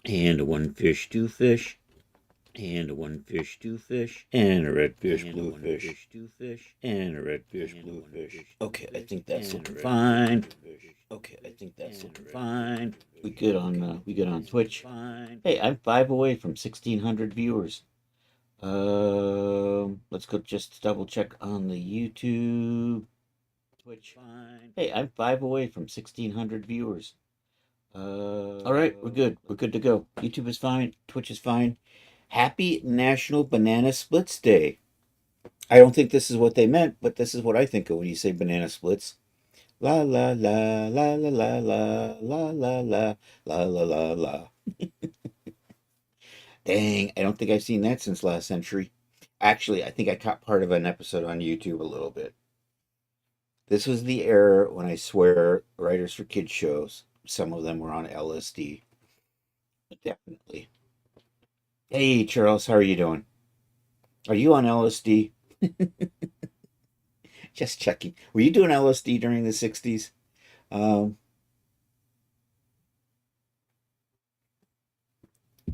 and a one fish, two fish, and a one fish, two fish, and a red fish, blue fish, two fish, and a red fish, blue fish. Okay, I think that's looking fine. Okay, I think that's looking fine. We good on Twitch. Hey, I'm 5 away from 1,600 viewers. Let's go just double check on the YouTube. Twitch. Hey, I'm 5 away from 1,600 viewers. All right, we're good. We're good to go. YouTube is fine. Twitch is fine. Happy National Banana Splits Day. I don't think this is what they meant, but this is what I think of when you say banana splits. La la la la la la la la la la la la la la. Dang, I don't think I've seen that since last century. Actually, I think I caught part of an episode on YouTube a little bit. This was the era when I swear writers for kids shows, some of them were on LSD. Definitely. Hey, Charles, how are you doing? Are you on LSD? Just checking. Were you doing LSD during the 60s? Um,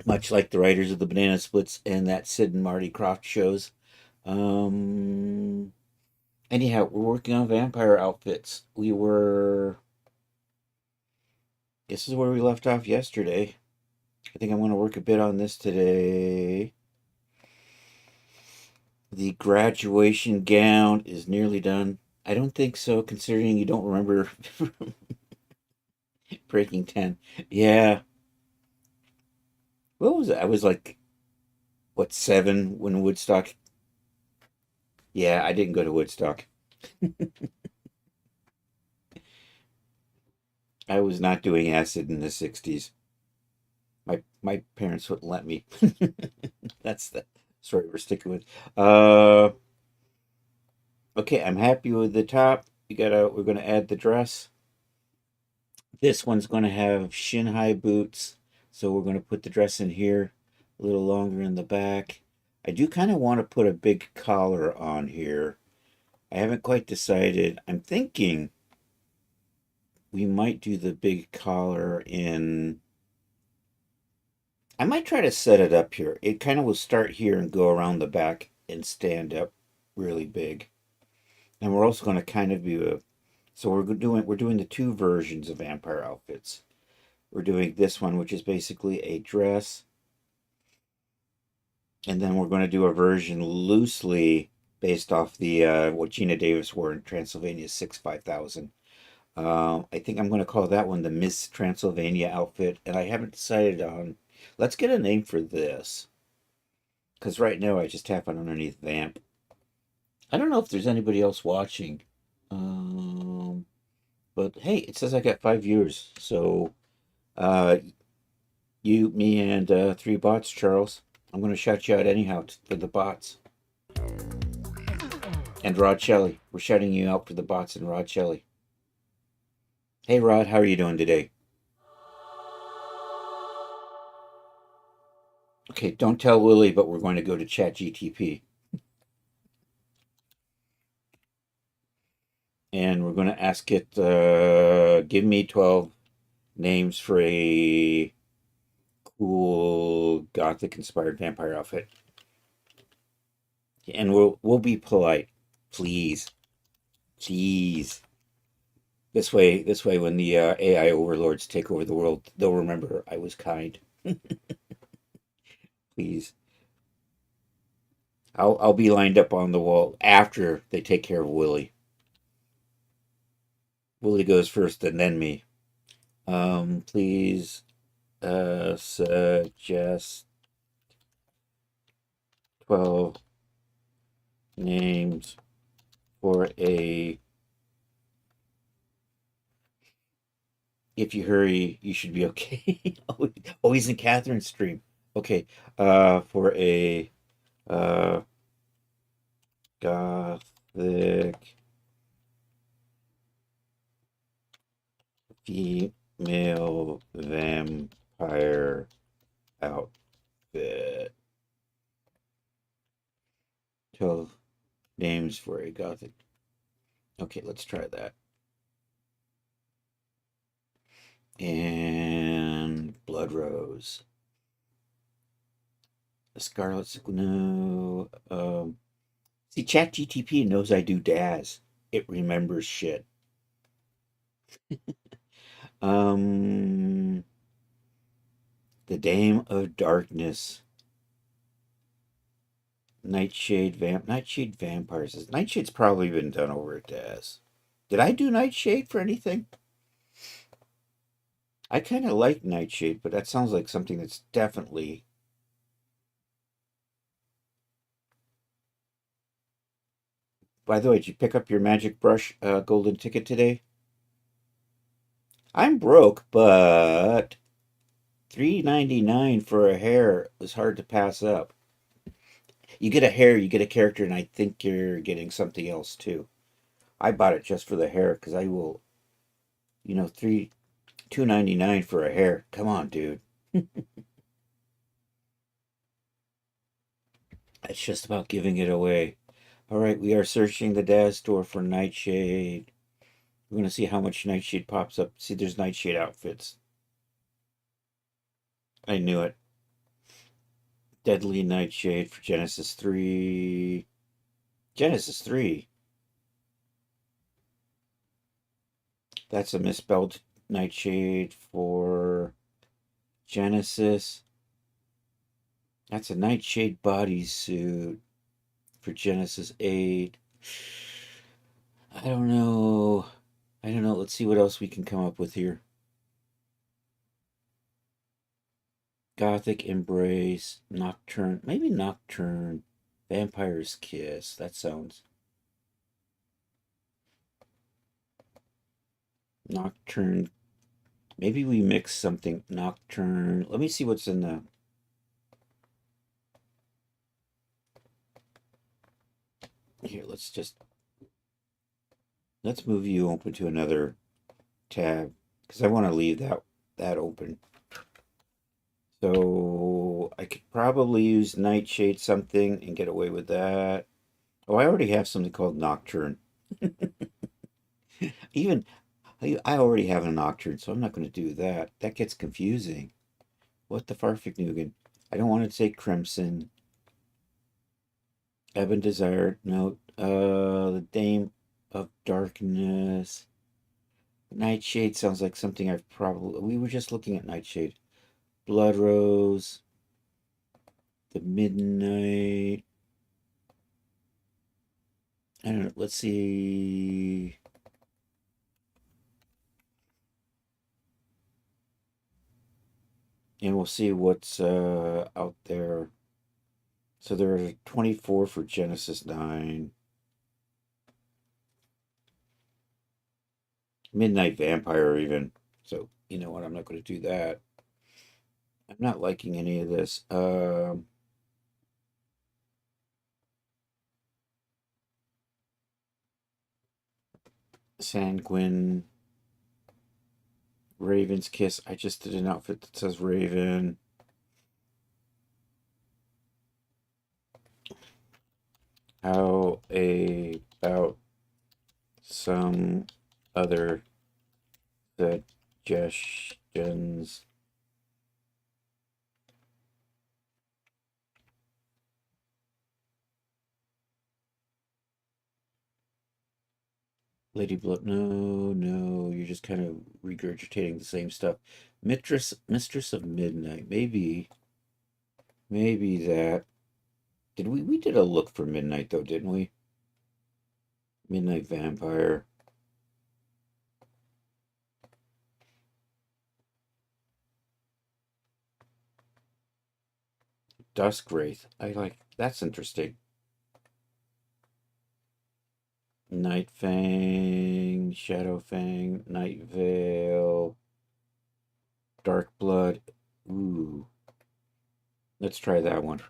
Much like the writers of the Banana Splits and that Sid and Marty Krofft shows. Um, Anyhow, we're working on vampire outfits. This is where we left off yesterday. I think I'm going to work a bit on this today. The graduation gown is nearly done. I don't think so, considering you don't remember Breaking 10. Yeah. What was it? I was like, what, 7 when Woodstock? Yeah, I didn't go to Woodstock. I was not doing acid in the 60s. My parents wouldn't let me. That's the story we're sticking with. Okay, I'm happy with the top. We're gonna add the dress. This one's gonna have shin high boots, so we're gonna put the dress in here a little longer in the back. I do kind of want to put a big collar on here. I haven't quite decided. I'm thinking we might do the big collar in. I might try to set it up here. It kind of will start here and go around the back and stand up really big. And we're also going to kind of do a. So we're doing the two versions of vampire outfits. We're doing this one, which is basically a dress, and then we're going to do a version loosely based off the what Gina Davis wore in Transylvania 6 5000. I think I'm going to call that one the Miss Transylvania outfit, and I haven't decided on. Let's get a name for this, because right now I just have it underneath Vamp. I don't know if there's anybody else watching, um, but hey, it says I got 5 viewers, so uh, you, me, and 3 bots, Charles. I'm going to shout you out anyhow for the bots. And Rod Shelley. We're shouting you out for the bots and Rod Shelley. Hey, Rod, how are you doing today? Okay, don't tell Willie, but we're going to go to ChatGTP. And we're going to ask it, give me 12 names for a cool gothic inspired vampire outfit. And we'll be polite. Please. Please. This way, when the AI overlords take over the world, they'll remember I was kind. Please. I'll be lined up on the wall after they take care of Willie. Willie goes first and then me. Please suggest 12 names for a. If you hurry, you should be okay. Oh, he's in Catherine's stream. Okay. For a gothic female vampire outfit. 12 names for a gothic. Okay, let's try that. And Blood Rose. Scarlet, no. See, ChatGTP knows I do Daz. It remembers shit. Um, the Dame of Darkness. Nightshade Vampires. Nightshade's probably been done over at Daz. Did I do Nightshade for anything? I kind of like Nightshade, but that sounds like something that's definitely. By the way, did you pick up your magic brush golden ticket today? I'm broke, but $3.99 for a hair is hard to pass up. You get a hair, you get a character, and I think you're getting something else too. I bought it just for the hair because I will, $2.99 for a hair. Come on, dude. It's just about giving it away. All right, we are searching the Daz store for Nightshade. We're gonna see how much Nightshade pops up. See, there's Nightshade outfits. I knew it. Deadly Nightshade for Genesis 3. Genesis 3. That's a misspelled Nightshade for Genesis. That's a Nightshade bodysuit for Genesis 8. I don't know. I don't know. Let's see what else we can come up with here. Gothic Embrace, Nocturne. Maybe Nocturne. Vampire's Kiss. That sounds. Nocturne. Maybe we mix something. Nocturne. Let me see what's in the. Here, let's move you open to another tab because I want to leave that open. So I could probably use Nightshade something and get away with that. Oh, I already have something called Nocturne. Even I already have a Nocturne, so I'm not going to do that. That gets confusing. What the Farfignugan? I don't want to say Crimson. Ebon Desire. No. The Dame of Darkness. Nightshade sounds like something I've probably. We were just looking at Nightshade. Blood Rose. The Midnight. I don't know. Let's see. And we'll see what's out there. So there are 24 for Genesis 9. Midnight Vampire, even. So, you know what? I'm not going to do that. I'm not liking any of this. Sanguine. Raven's Kiss. I just did an outfit that says Raven. How about some other suggestions? Lady Blood. No, no, you're just kind of regurgitating the same stuff. Mistress of Midnight. Maybe that. We did a look for Midnight though, didn't we? Midnight Vampire. Dusk Wraith. That's interesting. Night Fang, Shadow Fang, Night Veil, Dark Blood. Ooh. Let's try that one.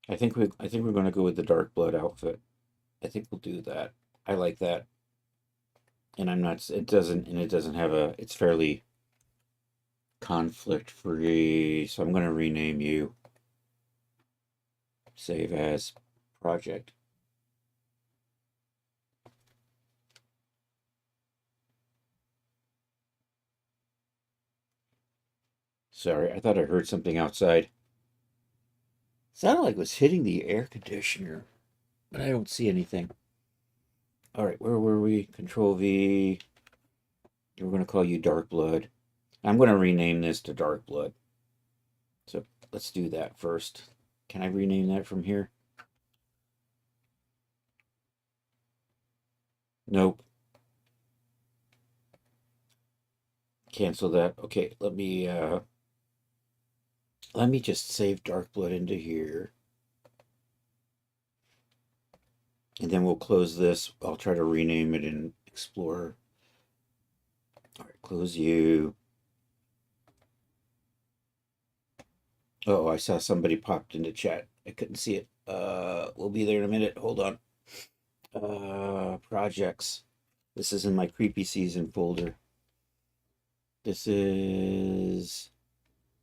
I think we're gonna go with the Dark Blood outfit. I think we'll do that. I like that. And it doesn't have it's fairly conflict free. So I'm gonna rename you. Save as project. Sorry, I thought I heard something outside. Sounded like it was hitting the air conditioner, but I don't see anything. All right, where were we? Control V. We're going to call you Dark Blood. I'm going to rename this to Dark Blood. So let's do that first. Can I rename that from here? Nope. Cancel that. Okay, let me just save Dark Blood into here. And then we'll close this. I'll try to rename it in Explorer. All right, close you. Oh, I saw somebody popped into chat. I couldn't see it. We'll be there in a minute. Hold on. Projects. This is in my creepy season folder. This is.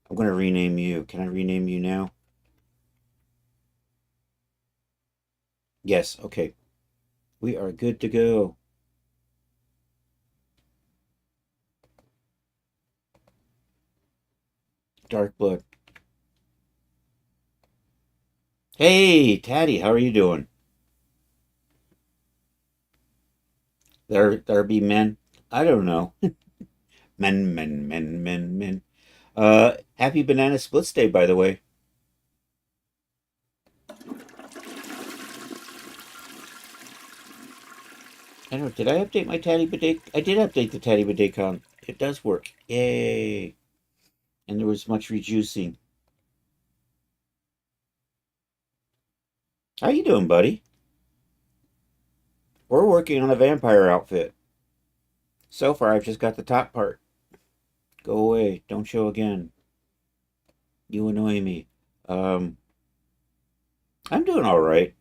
I'm going to rename you. Can I rename you now? Yes. Okay. We are good to go. Dark Blood. Hey, Taddy, how are you doing? There be men. I don't know. Men. Happy Banana Splits Day, by the way. I don't know. Did I update my Taddy Bidet? I did update the Taddy Bidetcon. It does work. Yay! And there was much rejuicing. How you doing, buddy? We're working on a vampire outfit. So far, I've just got the top part. Go away. Don't show again. You annoy me. Um, I'm doing all right.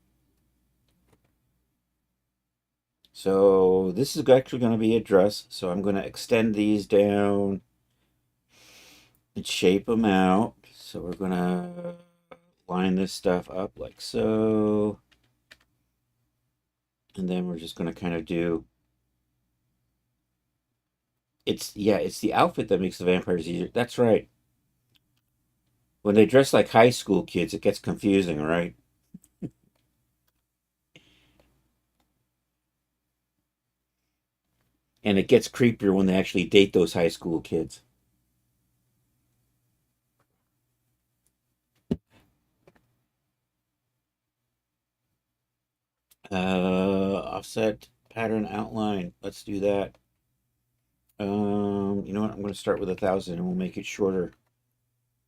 So this is actually going to be a dress. So I'm going to extend these down and shape them out. So we're going to line this stuff up like so. And then we're just going to kind of do. It's the outfit that makes the vampires easier. That's right. When they dress like high school kids, it gets confusing, right? And it gets creepier when they actually date those high school kids. Offset pattern outline. Let's do that. You know what? I'm going to start with 1,000 and we'll make it shorter.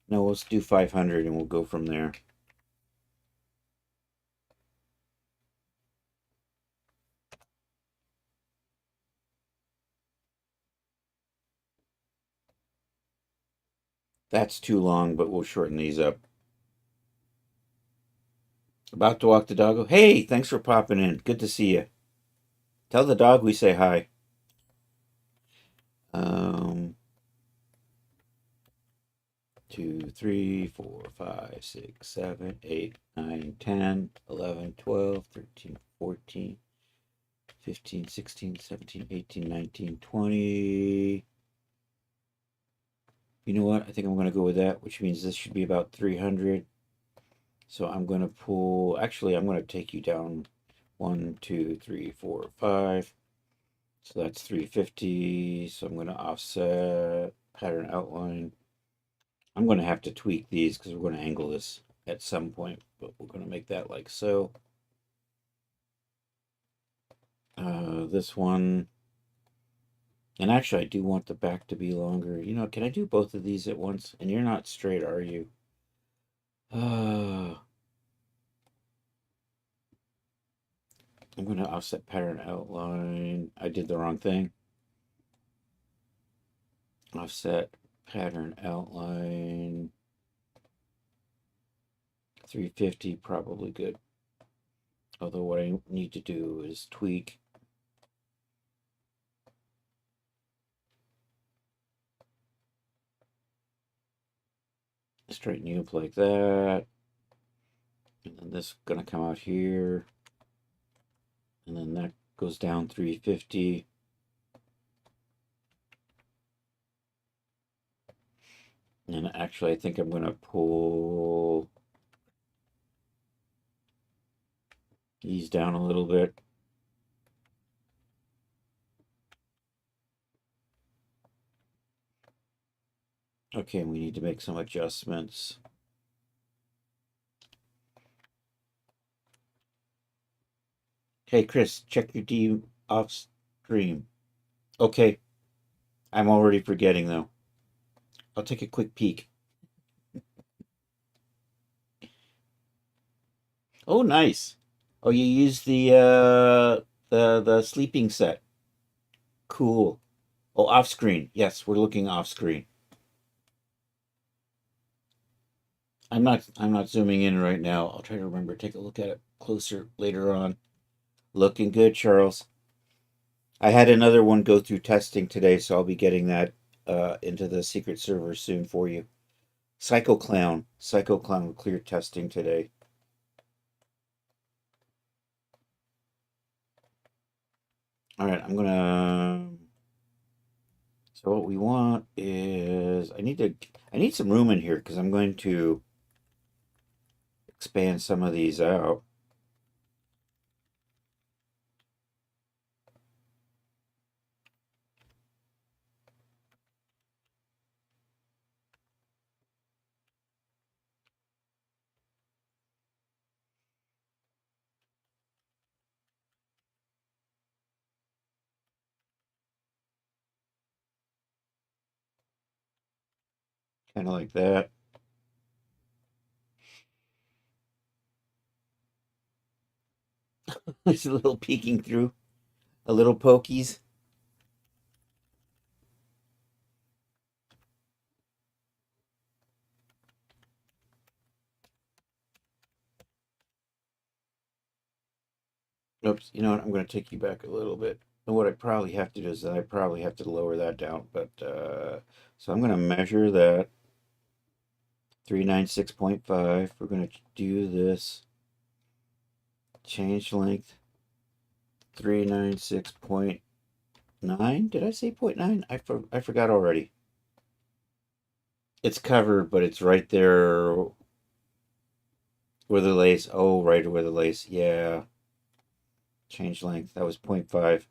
No, let's do 500 and we'll go from there. That's too long, but we'll shorten these up. About to walk the dog. Oh, hey, thanks for popping in. Good to see you. Tell the dog we say hi. Um, 2, 3, 4, 5, 6, 7, 8, 9, 10, 11, 12, 13, 14, 15, 16, 17, 18, 19, 20. You know what? I think I'm going to go with that, which means this should be about 300. So I'm going to pull, actually, I'm going to take you down 1, 2, 3, 4, 5. So that's 350. So I'm going to offset pattern outline. I'm going to have to tweak these because we're going to angle this at some point, but we're going to make that like so. This one, and actually I do want the back to be longer. You know, can I do both of these at once? And you're not straight, are you? I'm going to offset pattern outline. I did the wrong thing. Offset pattern outline. 350, probably good. Although what I need to do is tweak. Straighten you up like that. And then this is going to come out here. And then that goes down 350. And actually, I think I'm going to pull these down a little bit. Okay, we need to make some adjustments. Hey, Chris, check your D off stream. Okay, I'm already forgetting though. I'll take a quick peek. Oh, nice. Oh, you use the sleeping set. Cool. Oh, off screen. Yes, we're looking off screen. I'm not zooming in right now. I'll try to remember take a look at it closer later on. Looking good, Charles. I had another one go through testing today, so I'll be getting that into the secret server soon for you. Psycho Clown. Psycho Clown cleared testing today. All right, I'm gonna. So what we want is I need some room in here because I'm going to expand some of these out. Kind of like that. There's a little peeking through, a little pokies. Oops, you know what? I'm going to take you back a little bit. And what I probably have to do is I probably have to lower that down. But so I'm going to measure that 396.5. We're going to do this. Change length 396.9. Did I say 0.9? I forgot already. It's covered, but it's right there where the lace. Oh, right where the lace. Yeah. Change length. That was 0.5.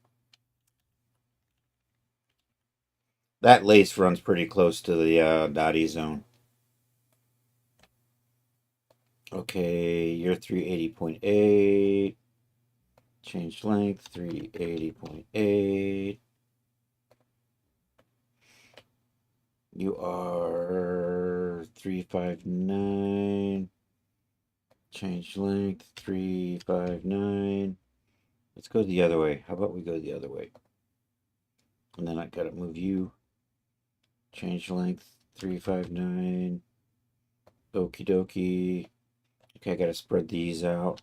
That lace runs pretty close to the dotty zone. Okay, you're 380.8. Change length 380.8. You are 359. Change length 359. Let's go the other way. How about we go the other way? And then I gotta move you. Change length 359. Okie dokie. Okay, I gotta spread these out.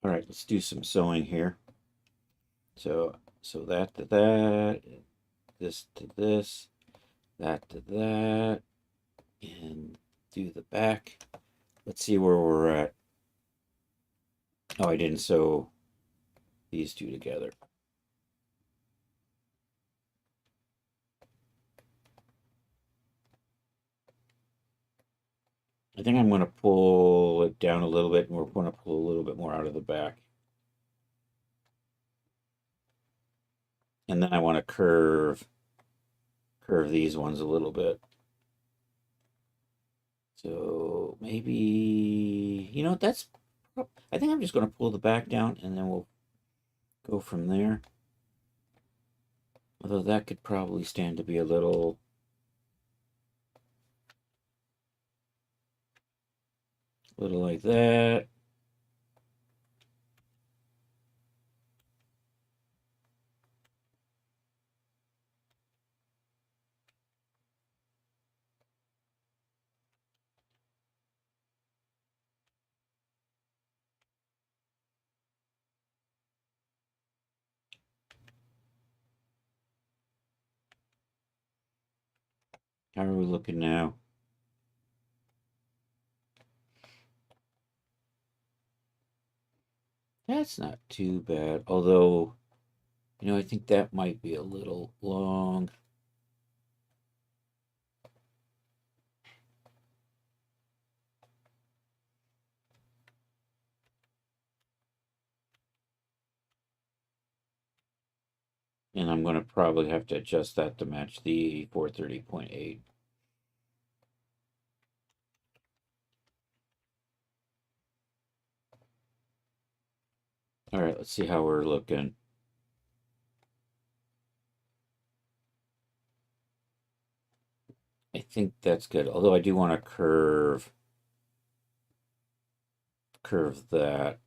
All right, let's do some sewing here. So that to that, this to this, that to that, and do the back. Let's see where we're at. Oh, I didn't sew these two together. I think I'm going to pull it down a little bit, and we're going to pull a little bit more out of the back. And then I want to curve these ones a little bit. So maybe, you know, I think I'm just going to pull the back down and then we'll go from there. Although that could probably stand to be a little like that. How are we looking now? That's not too bad. Although, I think that might be a little long. And I'm going to probably have to adjust that to match the 430.8. All right, let's see how we're looking. I think that's good. Although I do want to curve that.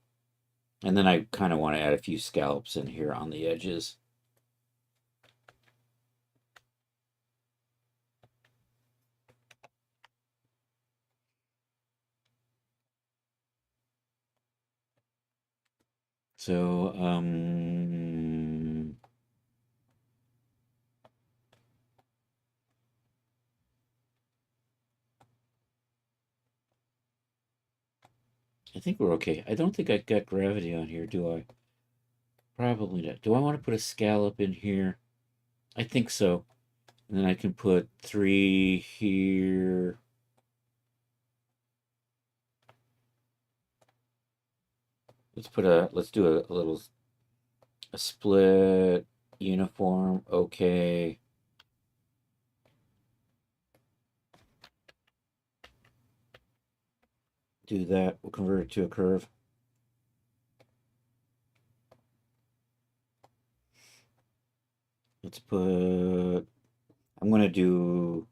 And then I kind of want to add a few scallops in here on the edges. So, I think we're okay. I don't think I got gravity on here, do I? Probably not. Do I want to put a scallop in here? I think so. And then I can put 3 here. Let's do a little split uniform. Okay. Do that. We'll convert it to a curve. Let's put, I'm going to do,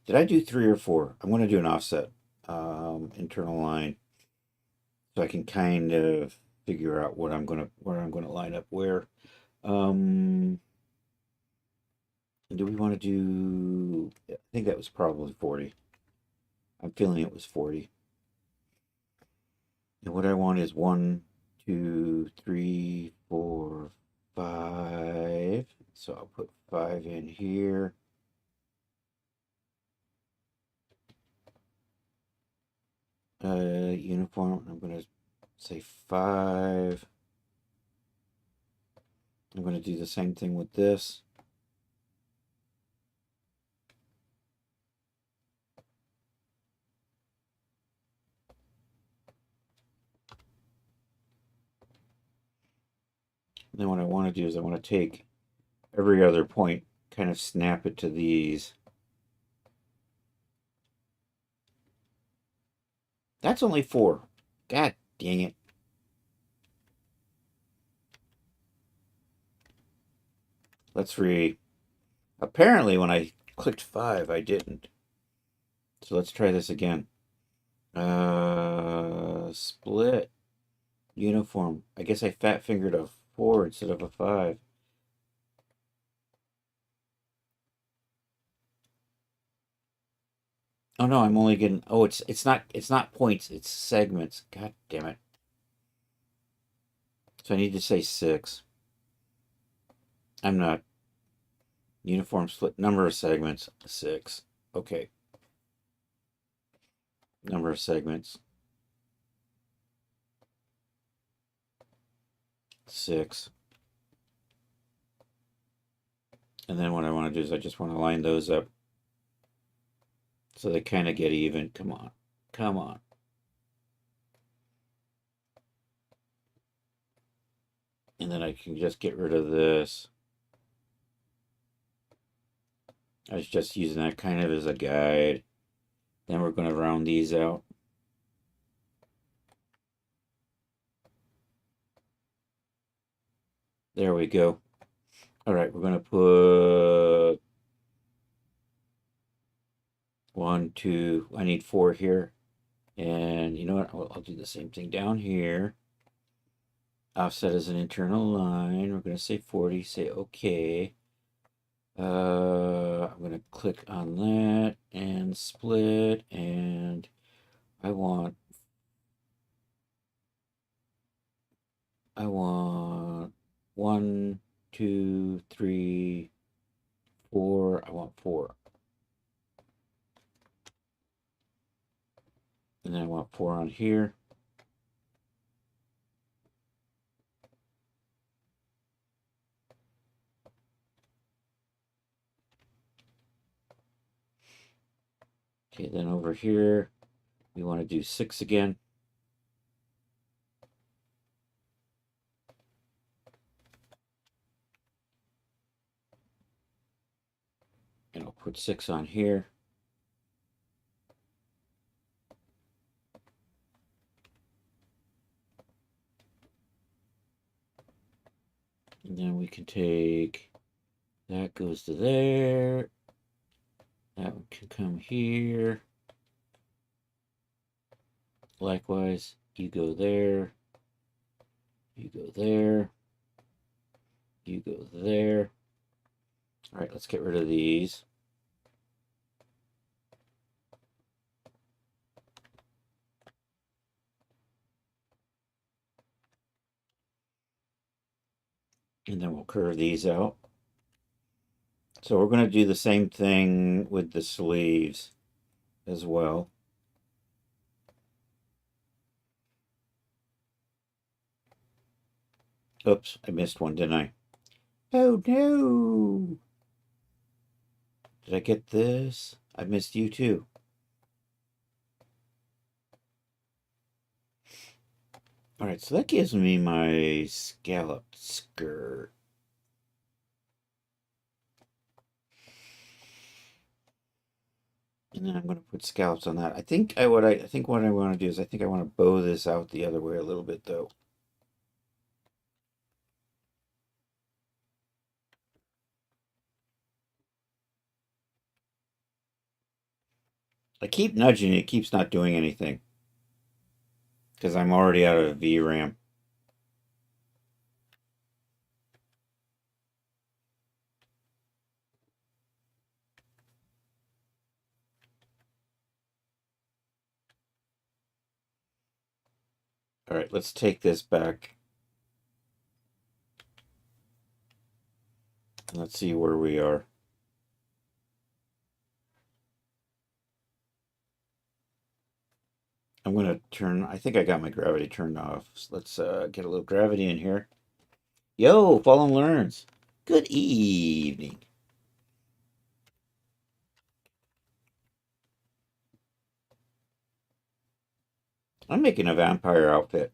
did I do 3 or 4? I'm going to do an offset internal line so I can kind of figure out where I'm going to line up where. Do we want to do, I think that was probably 40. I'm feeling it was 40. And what I want is 1, 2, 3, 4, 5. So I'll put 5 in here. Uniform, I'm going to say 5. I'm going to do the same thing with this. And then what I want to do is I want to take every other point, kind of snap it to these. That's only 4. God dang it. Let's read. Apparently, when I clicked 5, I didn't. So let's try this again. Split uniform. I guess I fat fingered a 4 instead of a 5. Oh no, I'm only getting. Oh, it's not points. It's segments. God damn it. So I need to say 6. I'm not. Uniform split. Number of segments. 6. Okay. Number of segments. 6. And then what I want to do is I just want to line those up so they kind of get even. Come on. Come on. And then I can just get rid of this. I was just using that kind of as a guide. Then we're going to round these out. There we go. All right, we're going to put 1, 2. I need 4 here. And you know what? I'll do the same thing down here. Offset as an internal line. We're going to say 40. Say OK. I'm going to click on that and split. And I want 1, 2, 3, 4. I want 4. And then I want 4 on here. Okay, then over here, we want to do 6 again. And I'll put 6 on here. And then we can take, that goes to there. That one can come here. Likewise, you go there. You go there. You go there. All right, let's get rid of these. And then we'll curve these out. So we're going to do the same thing with the sleeves as well. Oops, I missed one, didn't I? Oh no! Did I get this? I missed you too. All right, so that gives me my scalloped skirt. And then I'm going to put scallops on that. I think what I want to do is I think I want to bow this out the other way a little bit though. I keep nudging it, keeps not doing anything. Because I'm already out of VRAM. All right, let's take this back. Let's see where we are. I'm going to turn, I think I got my gravity turned off. So let's get a little gravity in here. Yo, Fallen Learns. Good evening. I'm making a vampire outfit.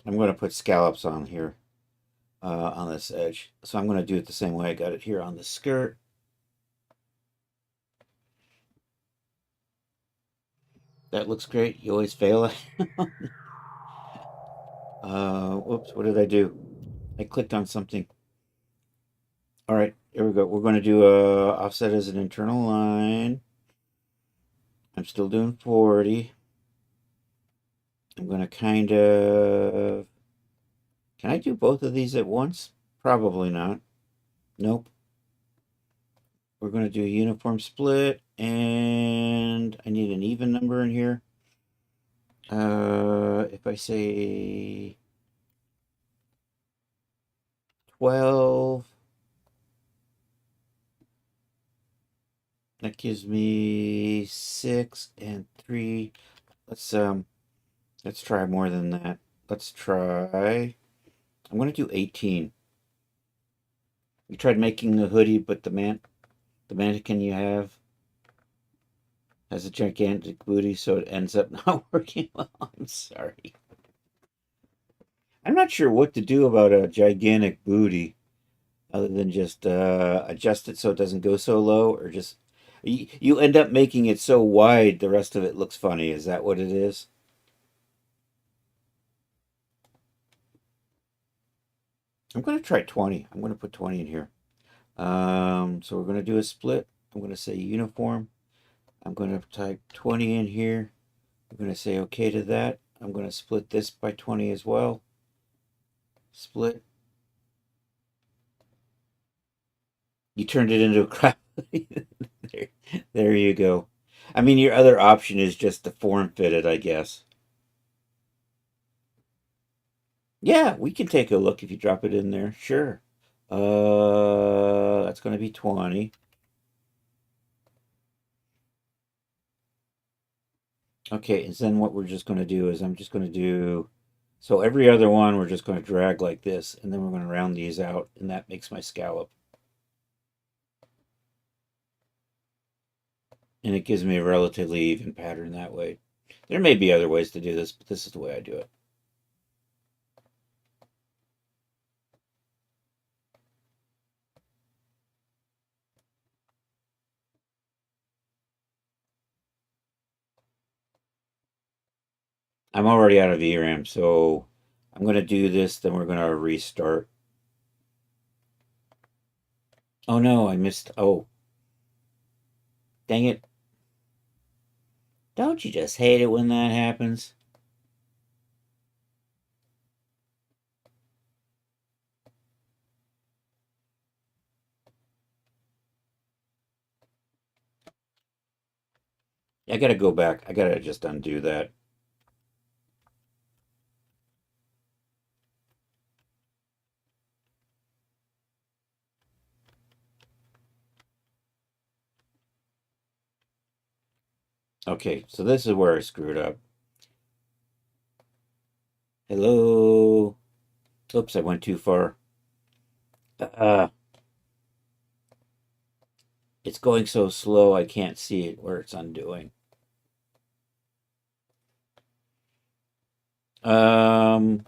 I'm going to put scallops on here, on this edge. So I'm going to do it the same way I got it here on the skirt. That looks great. You always fail. Whoops, what did I do? I clicked on something. All right, here we go. We're going to do a offset as an internal line. I'm still doing 40. I'm going to kind of... Can I do both of these at once? Probably not. Nope. We're going to do a uniform split, and I need an even number in here. If I say 12, that gives me 6 and 3. Let's try more than that. Let's try, I'm going to do 18. You tried making a hoodie, but the mannequin you have has a gigantic booty, so it ends up not working well. I'm sorry. I'm not sure what to do about a gigantic booty other than just adjust it so it doesn't go so low, or just you end up making it so wide the rest of it looks funny. Is that what it is? I'm going to try 20. I'm going to put 20 in here. So we're going to do a split. I'm going to say uniform. I'm going to type 20 in here. I'm going to say okay to that. I'm going to split this by 20 as well. Split. You turned it into a crap. there, there you go. I mean, your other option is just to form fit it, I guess. Yeah, we can take a look if you drop it in there. Sure. That's going to be 20. Okay, and then what we're just going to do is I'm just going to do, so every other one we're just going to drag like this, and then we're going to round these out, and that makes my scallop. And it gives me a relatively even pattern that way. There may be other ways to do this, but this is the way I do it. I'm already out of VRAM, so I'm going to do this, then we're going to restart. Oh no, I missed. Oh, dang it. Don't you just hate it when that happens? I gotta go back. I gotta just undo that. Okay, so this is where I screwed up. Hello. Oops, I went too far. Uh, it's going so slow I can't see it where it's undoing. Um,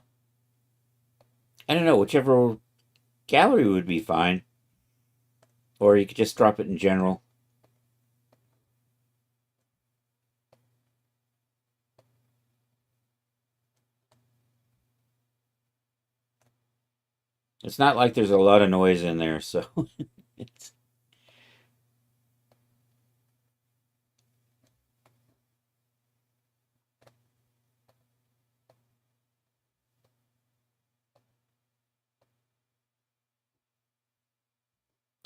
I don't know, whichever gallery would be fine. Or you could just drop it in general. It's not like there's a lot of noise in there, so it's,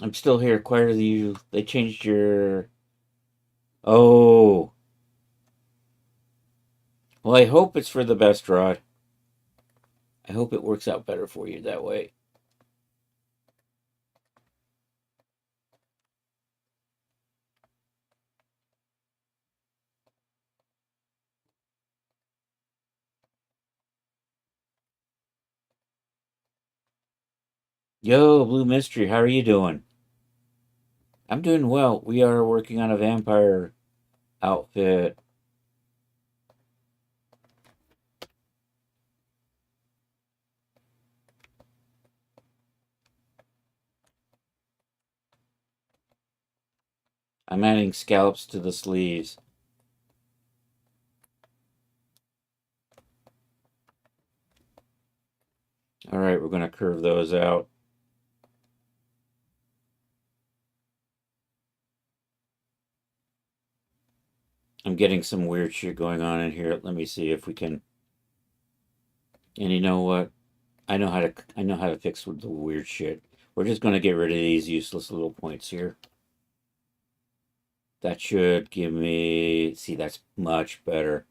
I'm still here quieter than usual. They changed your. Oh. Well, I hope it's for the best, Rod. I hope it works out better for you that way. Yo, Blue Mystery, how are you doing? I'm doing well. We are working on a vampire outfit. I'm adding scallops to the sleeves. All right, we're going to curve those out. I'm getting some weird shit going on in here. Let me see if we can. And you know what? I know how to fix the weird shit. We're just going to get rid of these useless little points here. That should give me, see, that's much better.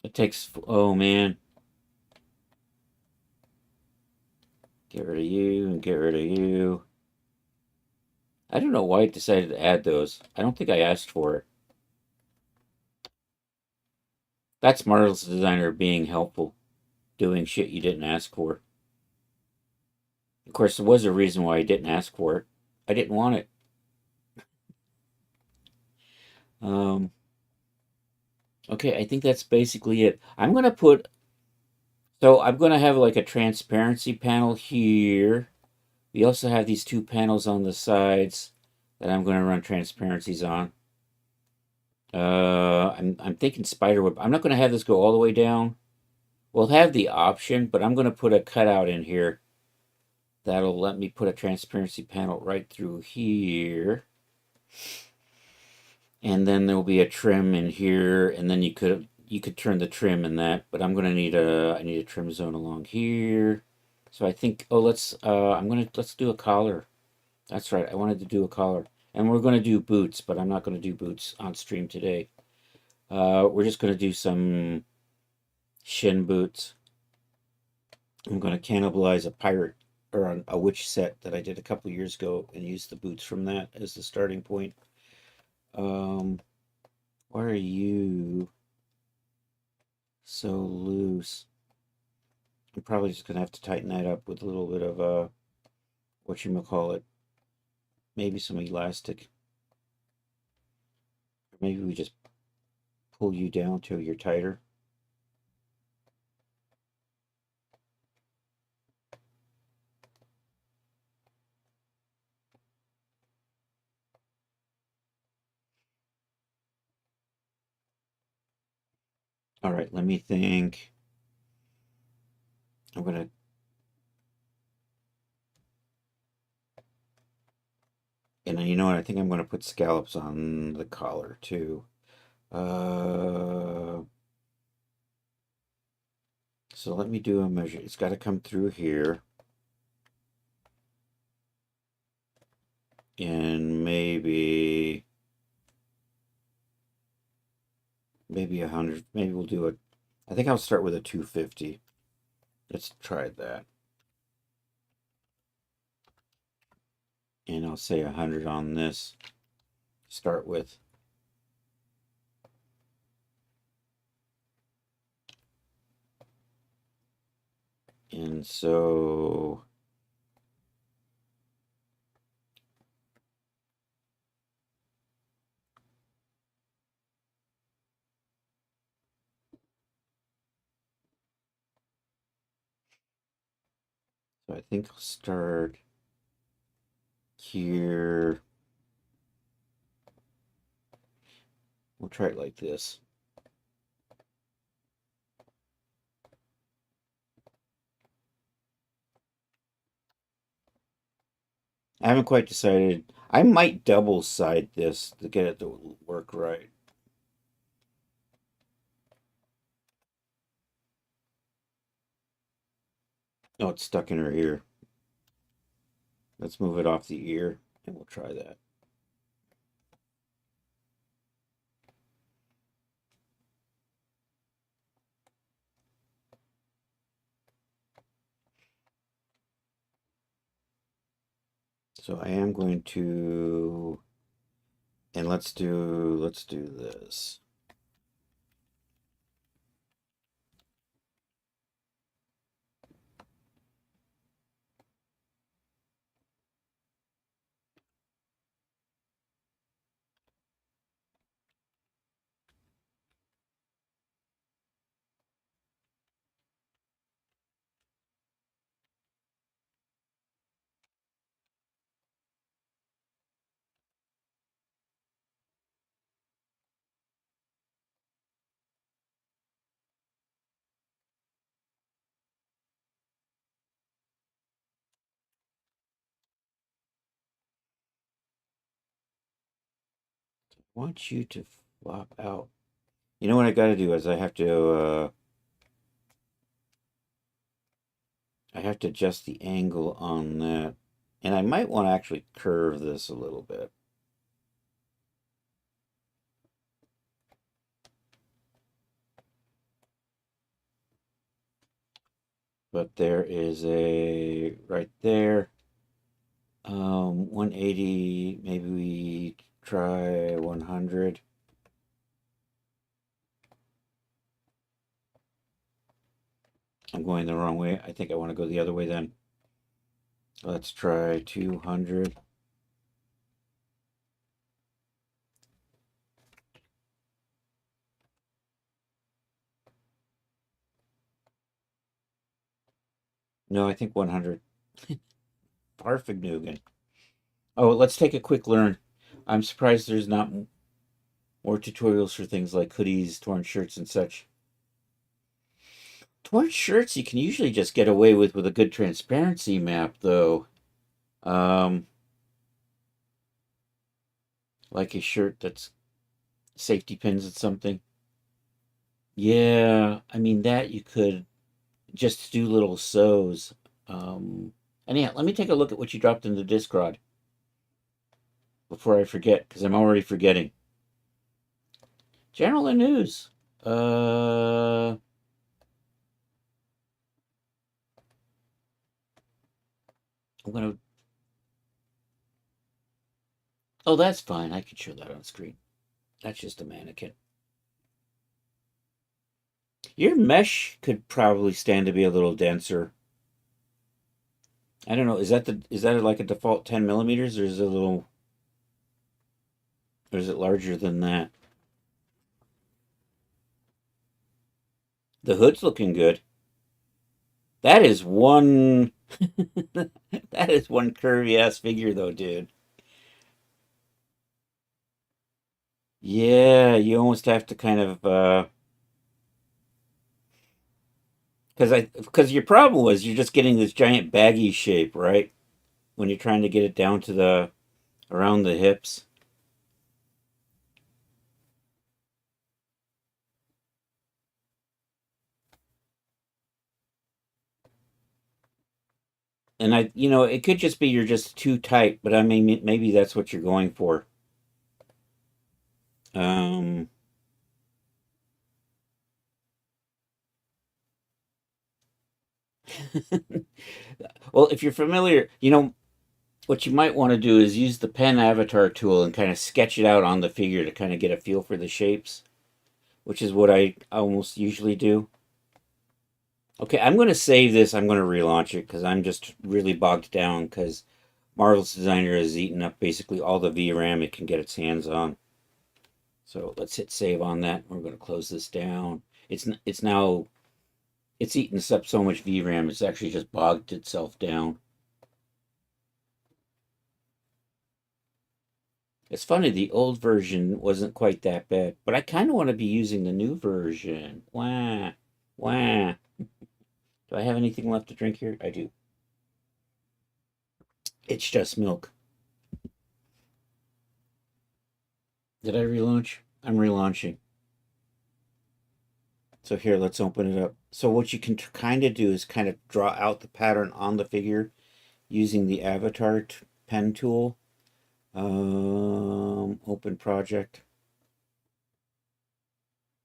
It takes, oh man. Get rid of you and get rid of you. I don't know why I decided to add those. I don't think I asked for it. That's Marvel's designer being helpful, doing shit you didn't ask for. Of course, there was a reason why I didn't ask for it. I didn't want it. Um, okay, I think that's basically it. I'm gonna have like a transparency panel here. We also have these two panels on the sides that I'm gonna run transparencies on. I'm thinking spiderweb. I'm not gonna have this go all the way down. We'll have the option, but I'm gonna put a cutout in here that'll let me put a transparency panel right through here. And then there will be a trim in here, and then you could turn the trim in that, but I need a trim zone along here. So I think, oh, let's do a collar. That's right. I wanted to do a collar. And we're going to do boots, but I'm not going to do boots on stream today. We're just going to do some shin boots. I'm going to cannibalize a pirate or a witch set that I did a couple years ago and use the boots from that as the starting point. Um, why are you so loose? I'm probably just going to have to tighten that up with a little bit of whatchamacallit, maybe some elastic. Or maybe we just pull you down till you're tighter. All right, let me think. I'm gonna, and you know what? I think I'm gonna put scallops on the collar too. Uh, so let me do a measure. It's got to come through here, and maybe 100. Maybe we'll do it. I think I'll start with a 250. Let's try that, and I'll say 100 on this. Start with. And so I think I'll start here. We'll try it like this. I haven't quite decided. I might double side this to get it to work right. Oh, it's stuck in her ear. Let's move it off the ear and we'll try that. So I am going to, and let's do this. I want you to flop out. You know what I got to do is I have to adjust the angle on that. And I might want to actually curve this a little bit. But there is a right there. 180, maybe we try 100. I'm going the wrong way. I think I want to go the other way then. Let's try 200. No, I think 100. Farfignugan. Oh, let's take a quick learn. I'm surprised there's not more tutorials for things like hoodies, torn shirts, and such. Torn shirts you can usually just get away with a good transparency map, though. Um, like a shirt that's safety pins and something. Yeah, I mean that you could just do little sews. Um, and yeah, let me take a look at what you dropped in the disc rod before I forget, because I'm already forgetting. General and news. Uh, I'm gonna. Oh, that's fine. I could show that on screen. That's just a mannequin. Your mesh could probably stand to be a little denser. I don't know. Is that like a default 10 millimeters, or is it a little, or is it larger than that? The hood's looking good. That is one. That is one curvy ass figure, though, dude. Yeah, you almost have to kind of because your problem was you're just getting this giant baggy shape, right? When you're trying to get it down to the around the hips. And it could just be you're just too tight, but I mean, maybe that's what you're going for. Um, well, if you're familiar, what you might want to do is use the pen avatar tool and kind of sketch it out on the figure to kind of get a feel for the shapes, which is what I almost usually do. Okay, I'm going to save this. I'm going to relaunch it because I'm just really bogged down because Marvel's Designer has eaten up basically all the VRAM it can get its hands on. So let's hit save on that. We're going to close this down. It's now it's eaten up so much VRAM it's actually just bogged itself down. It's funny the old version wasn't quite that bad, but I kind of want to be using the new version. Wah, wah. Do I have anything left to drink here? I do. It's just milk. Did I relaunch? I'm relaunching. So here, let's open it up. So what you can kind of do is kind of draw out the pattern on the figure using the avatar pen tool. Open project.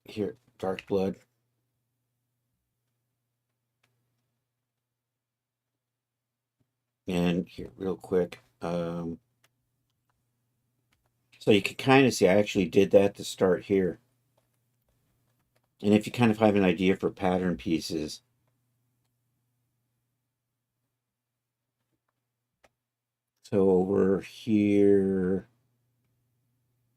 Here, dark blood. And here, real quick. So you can kind of see I actually did that to start here. And if you kind of have an idea for pattern pieces, so over here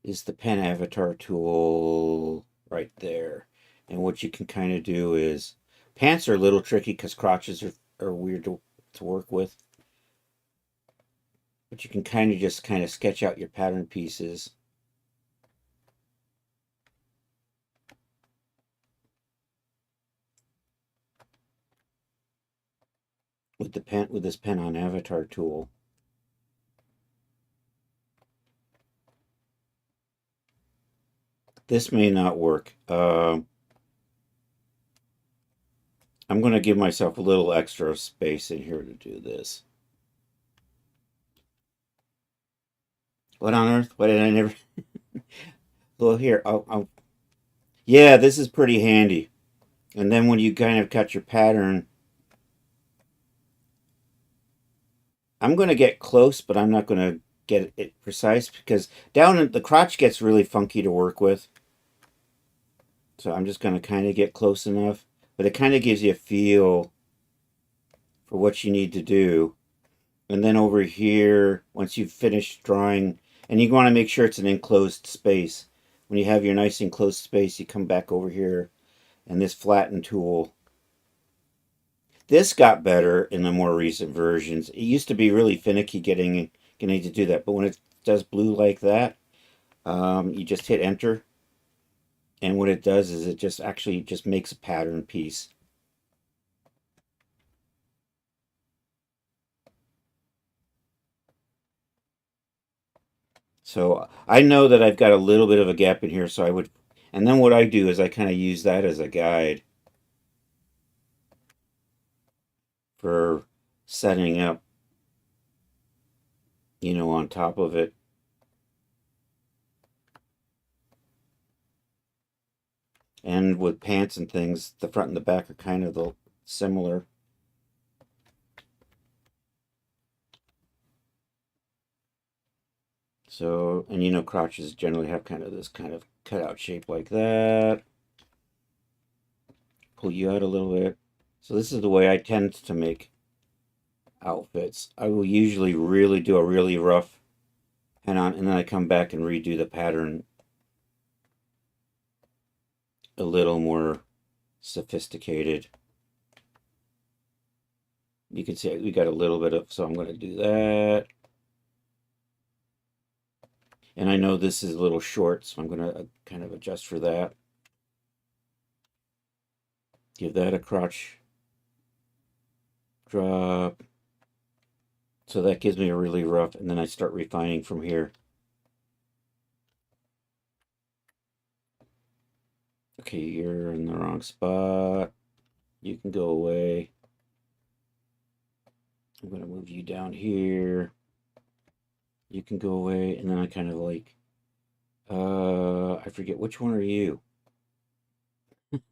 is the pen avatar tool right there. And what you can kind of do is pants are a little tricky because crotches are weird to work with. But you can kind of just kind of sketch out your pattern pieces. With this pen on avatar tool. This may not work. I'm going to give myself a little extra space in here to do this. What on earth? Why did I never? Well, here, yeah, this is pretty handy. And then when you kind of cut your pattern, I'm going to get close, but I'm not going to get it precise because down in the crotch gets really funky to work with. So I'm just going to kind of get close enough, but it kind of gives you a feel for what you need to do. And then over here, once you've finished drawing, and you want to make sure it's an enclosed space. When you have your nice enclosed space, you come back over here and this flatten tool. This got better in the more recent versions. It used to be really finicky getting to do that, but when it does blue like that, you just hit enter, and what it does is it just actually just makes a pattern piece. So I know that I've got a little bit of a gap in here, so I would, and then what I do is I kind of use that as a guide for setting up, on top of it. And with pants and things, the front and the back are kind of similar. So, and crotches generally have kind of this kind of cutout shape like that. Pull you out a little bit. So this is the way I tend to make outfits. I will usually really do a really rough pen on, and then I come back and redo the pattern a little more sophisticated. You can see we got a little bit of, so I'm going to do that. And I know this is a little short, so I'm going to kind of adjust for that. Give that a crotch drop. So that gives me a really rough, and then I start refining from here. Okay, you're in the wrong spot. You can go away. I'm going to move you down here. You can go away, and then I kind of like, I forget which one are you.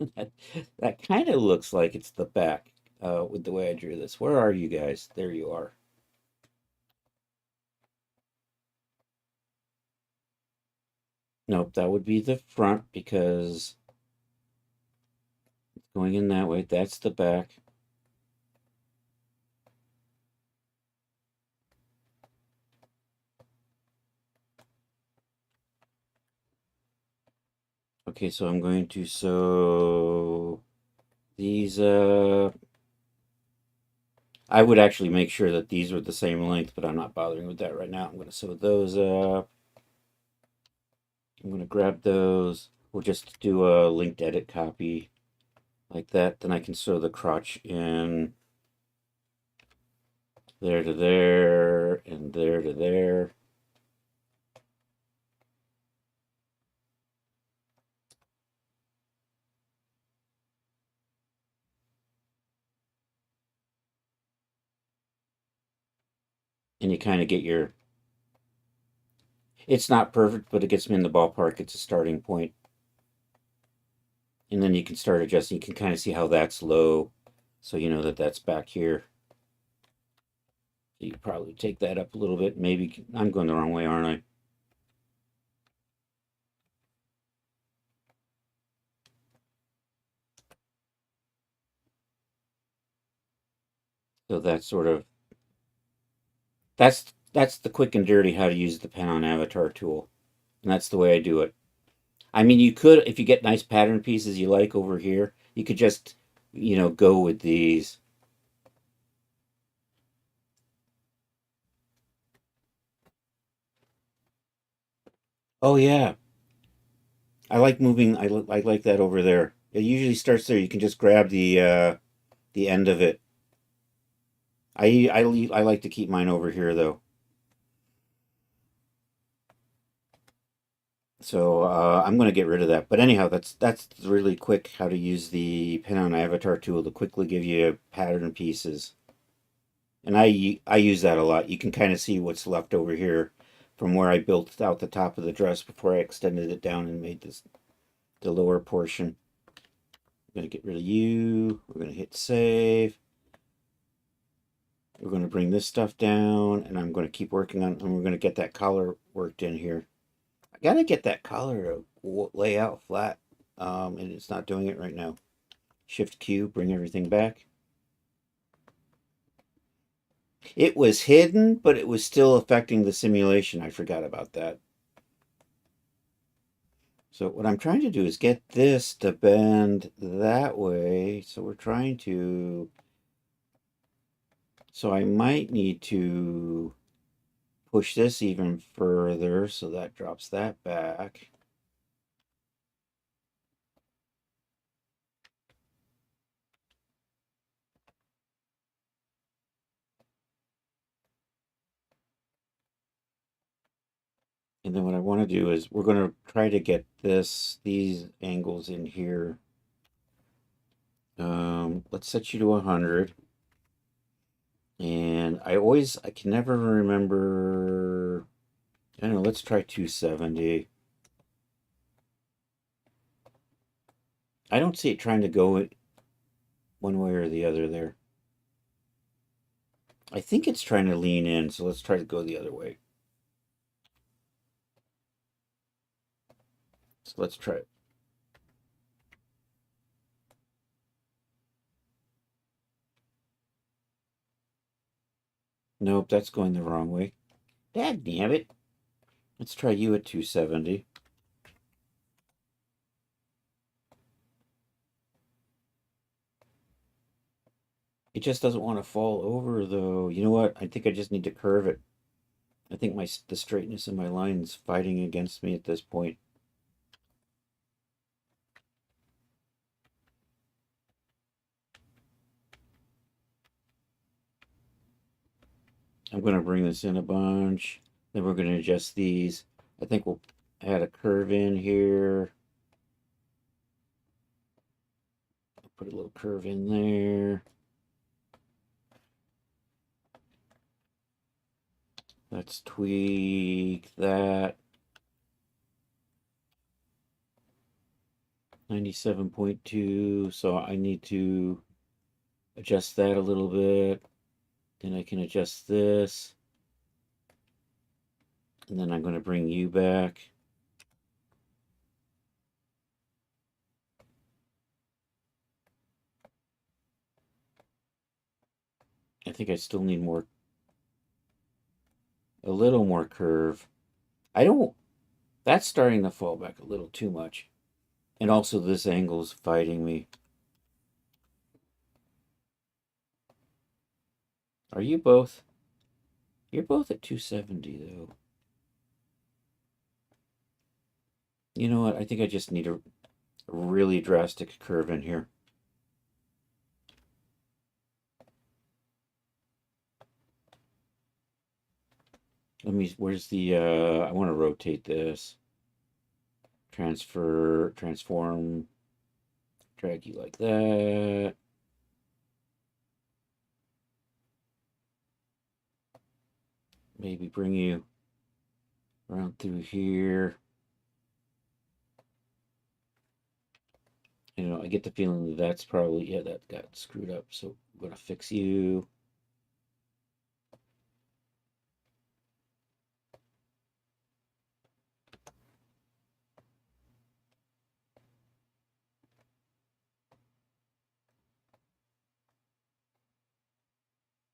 that kind of looks like it's the back with the way I drew this. Where are you guys? There you are. Nope, that would be the front because it's going in that way. That's the back. Okay, so I'm going to sew these I would actually make sure that these were the same length, but I'm not bothering with that right now. I'm going to sew those up. I'm going to grab those. We'll just do a linked edit copy like that. Then I can sew the crotch in there to there and there to there. And you kind of get your, it's not perfect, but it gets me in the ballpark. It's a starting point. And then you can start adjusting. You can kind of see how that's low. So you know that that's back here. So you probably take that up a little bit. Maybe I'm going the wrong way, aren't I? So that's sort of, that's the quick and dirty how to use the pen on avatar tool. And that's the way I do it. I mean, you could, if you get nice pattern pieces you like over here, you could just, go with these. Oh yeah, I like moving. I like that over there. It usually starts there. You can just grab the end of it. I like to keep mine over here though. So I'm going to get rid of that. But anyhow, that's really quick how to use the pen on avatar tool to quickly give you pattern pieces. And I use that a lot. You can kind of see what's left over here from where I built out the top of the dress before I extended it down and made this the lower portion. I'm going to get rid of you. We're going to hit save. We're going to bring this stuff down, and I'm going to keep working on, and we're going to get that collar worked in here. I got to get that collar to lay out flat, and it's not doing it right now. Shift Q, bring everything back. It was hidden, but it was still affecting the simulation. I forgot about that. So what I'm trying to do is get this to bend that way. So we're trying to, so I might need to push this even further. So that drops that back. And then what I want to do is we're going to try to get these angles in here. Let's set you to 100. And I can never remember. I don't know, let's try 270. I don't see it trying to go one way or the other there. I think it's trying to lean in, so let's try to go the other way. So let's try it. Nope, that's going the wrong way. Dad damn it. Let's try you at 270. It just doesn't want to fall over though. You know what? I think I just need to curve it. I think the straightness of my line's fighting against me at this point. I'm going to bring this in a bunch. Then we're going to adjust these. I think we'll add a curve in here. Put a little curve in there. Let's tweak that. 97.2. So I need to adjust that a little bit. Then I can adjust this. And then I'm going to bring you back. I think I still need a little more curve. That's starting to fall back a little too much. And also this angle's fighting me. Are you both? You're both at 270 though. You know what? I think I just need a really drastic curve in here. Where's the, I want to rotate this. Transform, drag you like that. Maybe bring you around through here. You know, I get the feeling that that's probably, yeah, that got screwed up. So I'm going to fix you.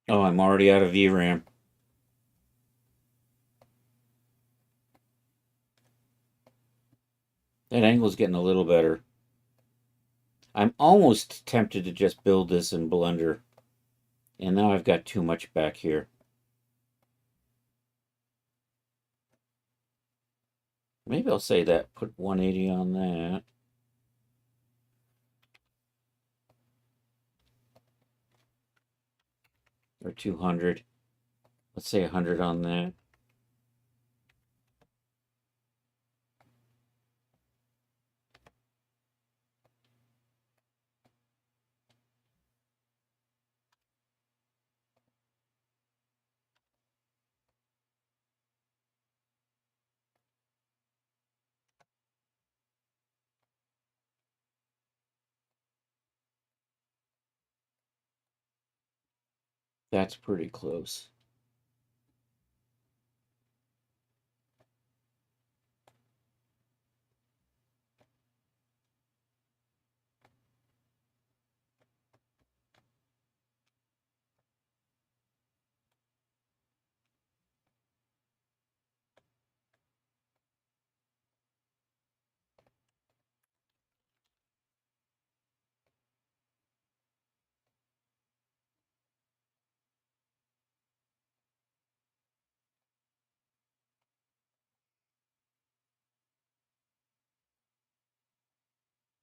Oh, I'm already out of VRAM. That angle's getting a little better. I'm almost tempted to just build this in Blender. And now I've got too much back here. Maybe I'll say that. Put 180 on that. Or 200. Let's say 100 on that. That's pretty close.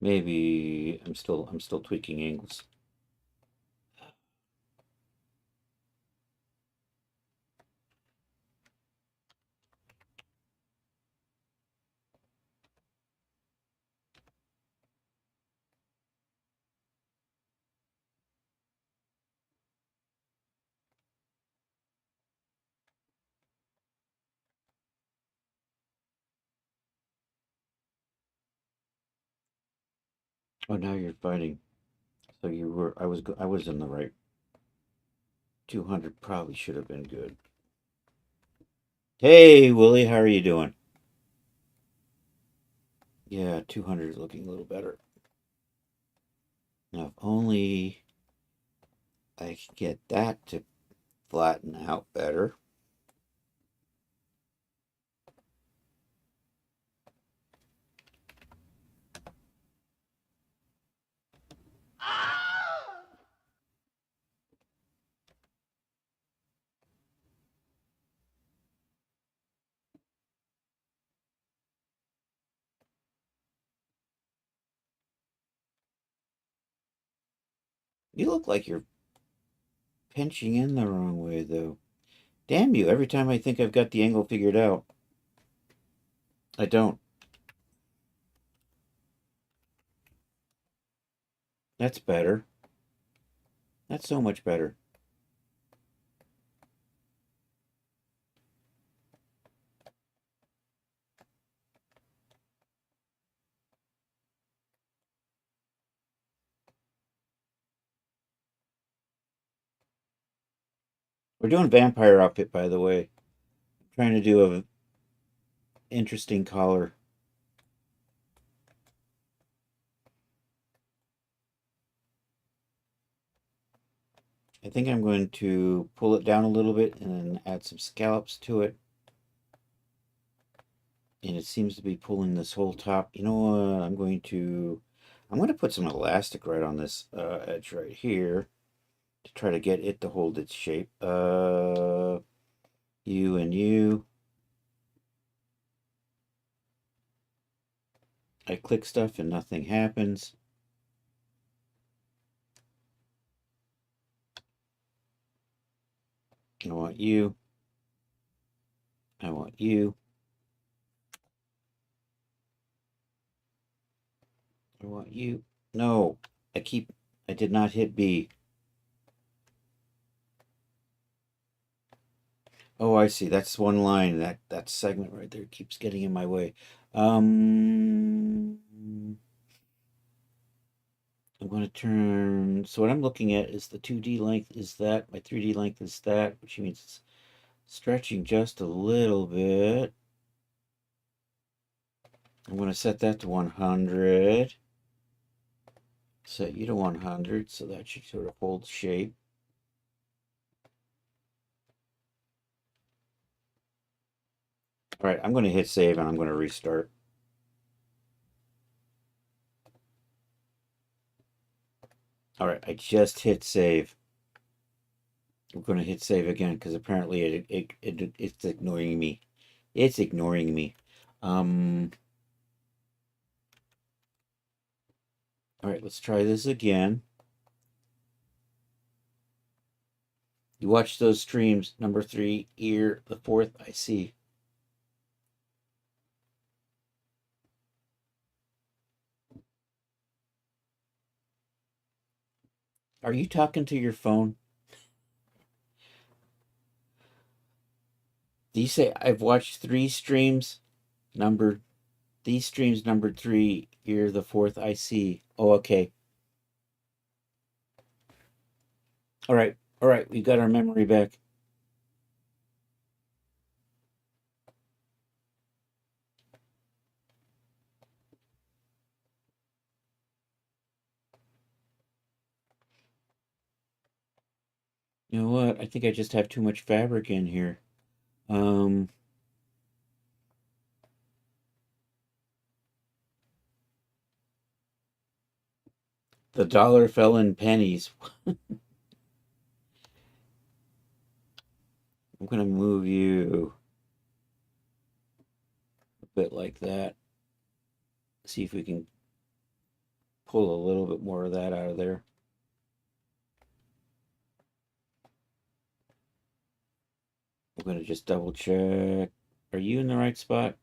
Maybe I'm still tweaking angles. Oh, now you're fighting. So you were, I was in the right. 200 probably should have been good. Hey, Willie, how are you doing? Yeah, 200 is looking a little better. Now, if only I could get that to flatten out better. You look like you're pinching in the wrong way, though. Damn you, every time I think I've got the angle figured out, I don't. That's better. That's so much better. We're doing vampire outfit, by the way. Trying to do a interesting collar. I think I'm going to pull it down a little bit and then add some scallops to it. And it seems to be pulling this whole top. You know what? I'm going to put some elastic right on this edge right here to try to get it to hold its shape. You and you. I click stuff and nothing happens. I want you. I want you. I want you. No, I did not hit B. Oh, I see. That's one line. That segment right there keeps getting in my way. Um, I'm going to turn. So what I'm looking at is the 2D length is that. My 3D length is that, which means it's stretching just a little bit. I'm going to set that to 100. Set you to 100, so that should sort of hold shape. All right, I'm going to hit save and I'm going to restart. All right, I just hit save. I'm going to hit save again because apparently it's ignoring me. It's ignoring me. Um, all right, let's try this again. You watch those streams. Number 3, ear. The 4th, I see. Are you talking to your phone? Do you say I've watched 3 streams? Number These streams numbered 3, ear. The 4th, I see. Oh, okay. All right. All right. We got our memory back. You know what? I think I just have too much fabric in here. Um, the dollar fell in pennies. I'm gonna move you a bit like that. See if we can pull a little bit more of that out of there. I'm gonna just double check. Are you in the right spot?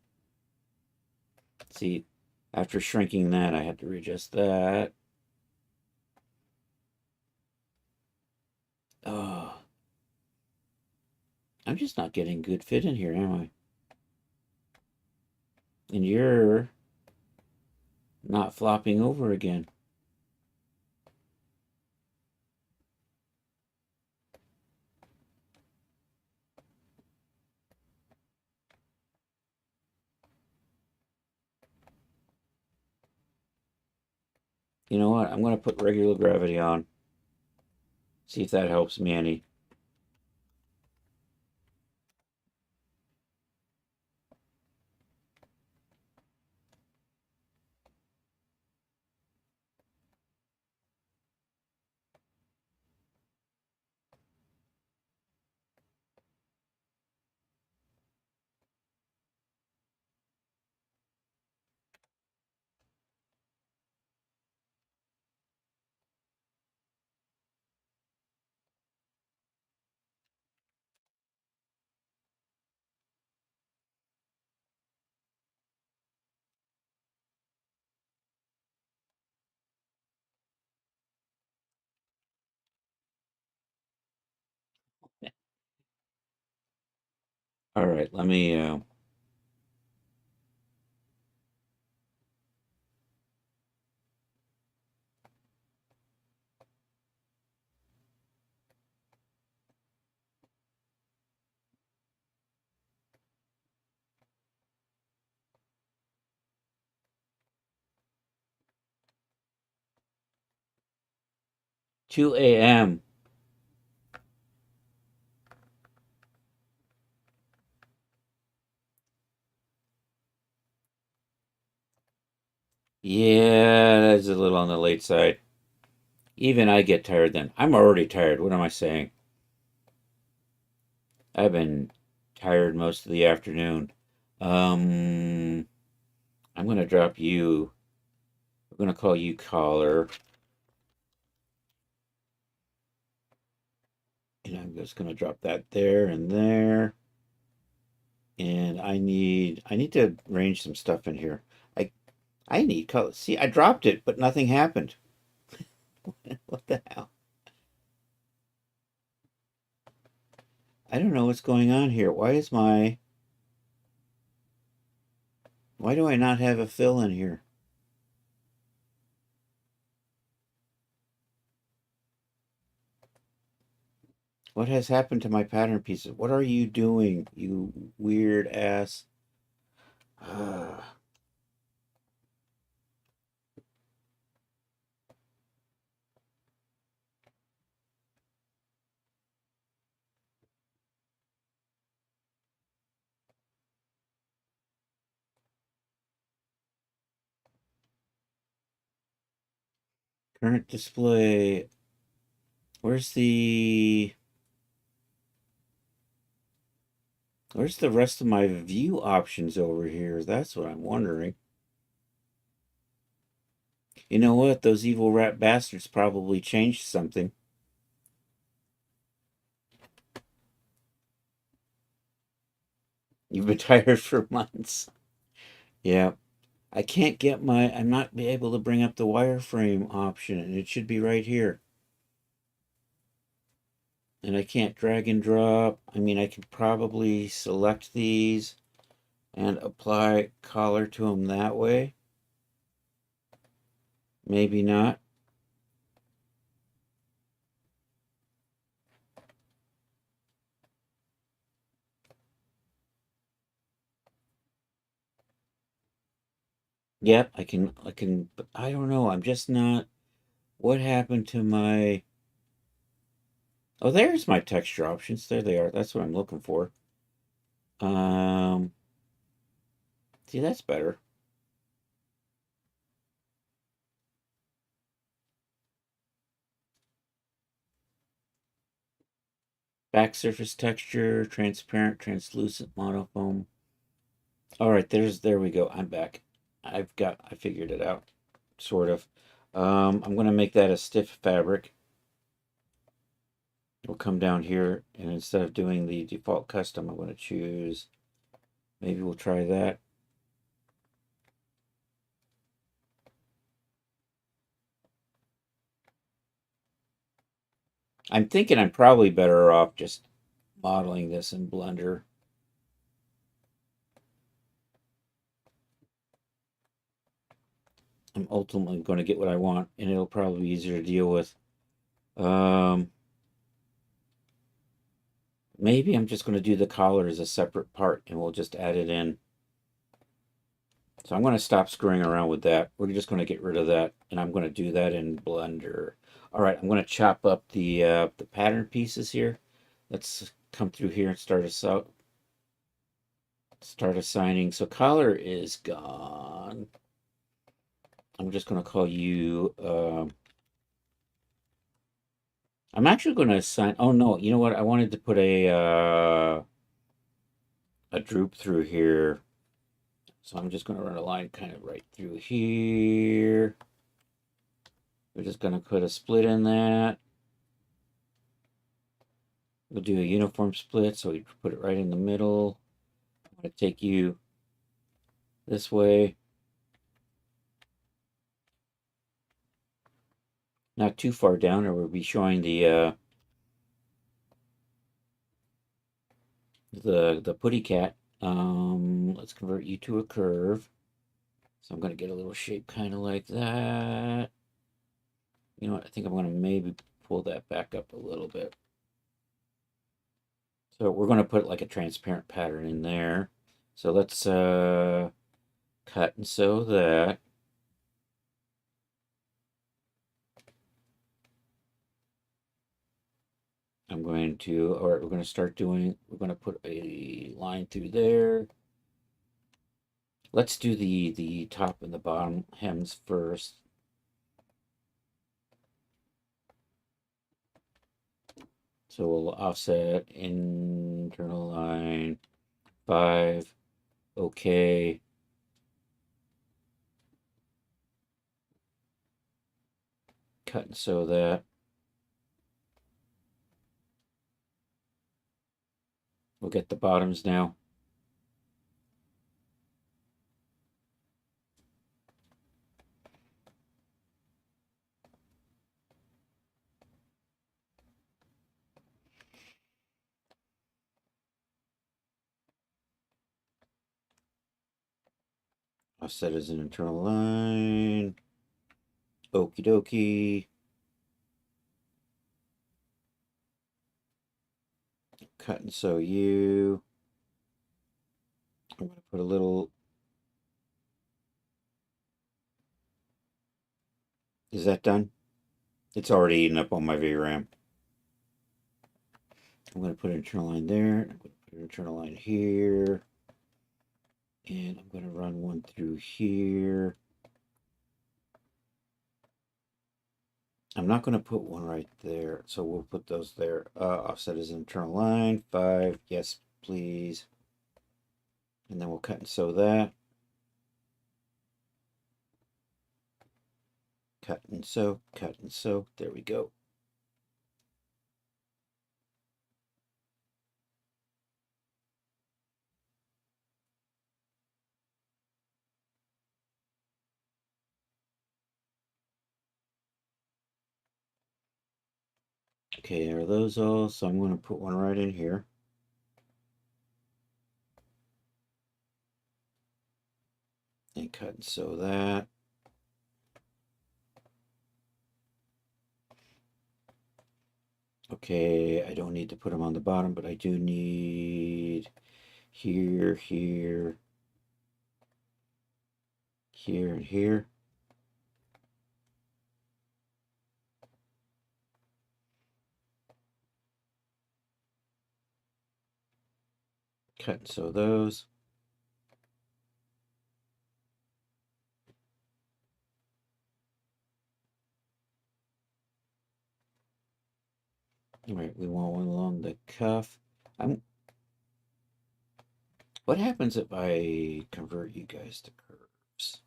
See, after shrinking that, I had to readjust that. Oh, I'm just not getting good fit in here, am I? And you're not flopping over again. You know what? I'm going to put regular gravity on. See if that helps me any. All right, let me 2 a.m. Yeah, that's a little on the late side. Even I get tired then. I'm already tired. What am I saying? I've been tired most of the afternoon. Um, I'm going to drop you. I'm going to call you caller. And I'm just going to drop that there and there. And I need to arrange some stuff in here. I I need color. See, I dropped it, but nothing happened. What the hell? I don't know what's going on here. Why do I not have a fill in here? What has happened to my pattern pieces? What are you doing, you weird ass? Current display. Where's the Where's the rest of my view options over here? That's what I'm wondering. You know what? Those evil rat bastards probably changed something. You've been tired for months. Yeah. I'm not be able to bring up the wireframe option, and it should be right here. And I can't drag and drop. I mean, I could probably select these and apply color to them that way. Maybe not. Yep, but I don't know. I'm just not. What happened to my. Oh, there's my texture options. There they are. That's what I'm looking for. Um, See, that's better. Back surface texture, transparent, translucent, monochrome. All right, there we go. I'm back. I figured it out, sort of. I'm gonna make that a stiff fabric. We'll come down here, and instead of doing the default custom, I'm gonna choose, maybe we'll try that. I'm thinking I'm probably better off just modeling this in Blender. I'm ultimately going to get what I want, and it'll probably be easier to deal with. Um, Maybe I'm just going to do the collar as a separate part, and we'll just add it in. So I'm going to stop screwing around with that. We're just going to get rid of that, and I'm going to do that in Blender. All right, I'm going to chop up the pattern pieces here. Let's come through here and start us out. Start assigning. So collar is gone. I'm just going to call you. I'm actually going to assign. Oh no, you know what? I wanted to put a droop through here. So I'm just going to run a line kind of right through here. We're just going to put a split in that. We'll do a uniform split, so we put it right in the middle. I'm going to take you this way. Not too far down, or we'll be showing the putty cat. Let's convert you to a curve. So I'm going to get a little shape kind of like that. You know what? I think I'm going to maybe pull that back up a little bit. So we're going to put like a transparent pattern in there. So let's cut and sew that. I'm going to, all right, we're going to start doing, we're going to put a line through there. Let's do the top and the bottom hems first. So we'll offset internal line 5. Okay. Cut and sew that. We'll get the bottoms now. Offset as an internal line. Okie dokie. Cut and sew you. I'm going to put a little. Is that done? It's already eaten up on my VRAM. I'm going to put an internal line there. I'm going to put an internal line here. And I'm going to run one through here. I'm not going to put one right there, so we'll put those there. Offset as an internal line, 5, yes, please. And then we'll cut and sew that. Cut and sew, cut and sew. There we go. Okay, are those all? So I'm going to put one right in here. And cut and sew that. Okay, I don't need to put them on the bottom, but I do need here, here, here, and here. Cut and sew those. All right, we want one along the cuff. What happens if I convert you guys to curves?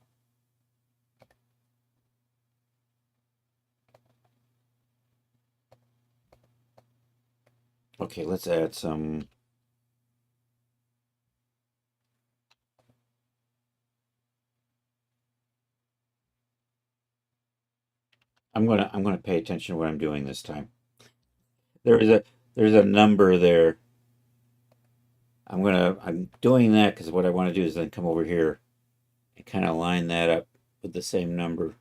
Okay, let's add some. I'm gonna pay attention to what I'm doing this time. There's a number there. I'm doing that because what I want to do is then come over here and kind of line that up with the same number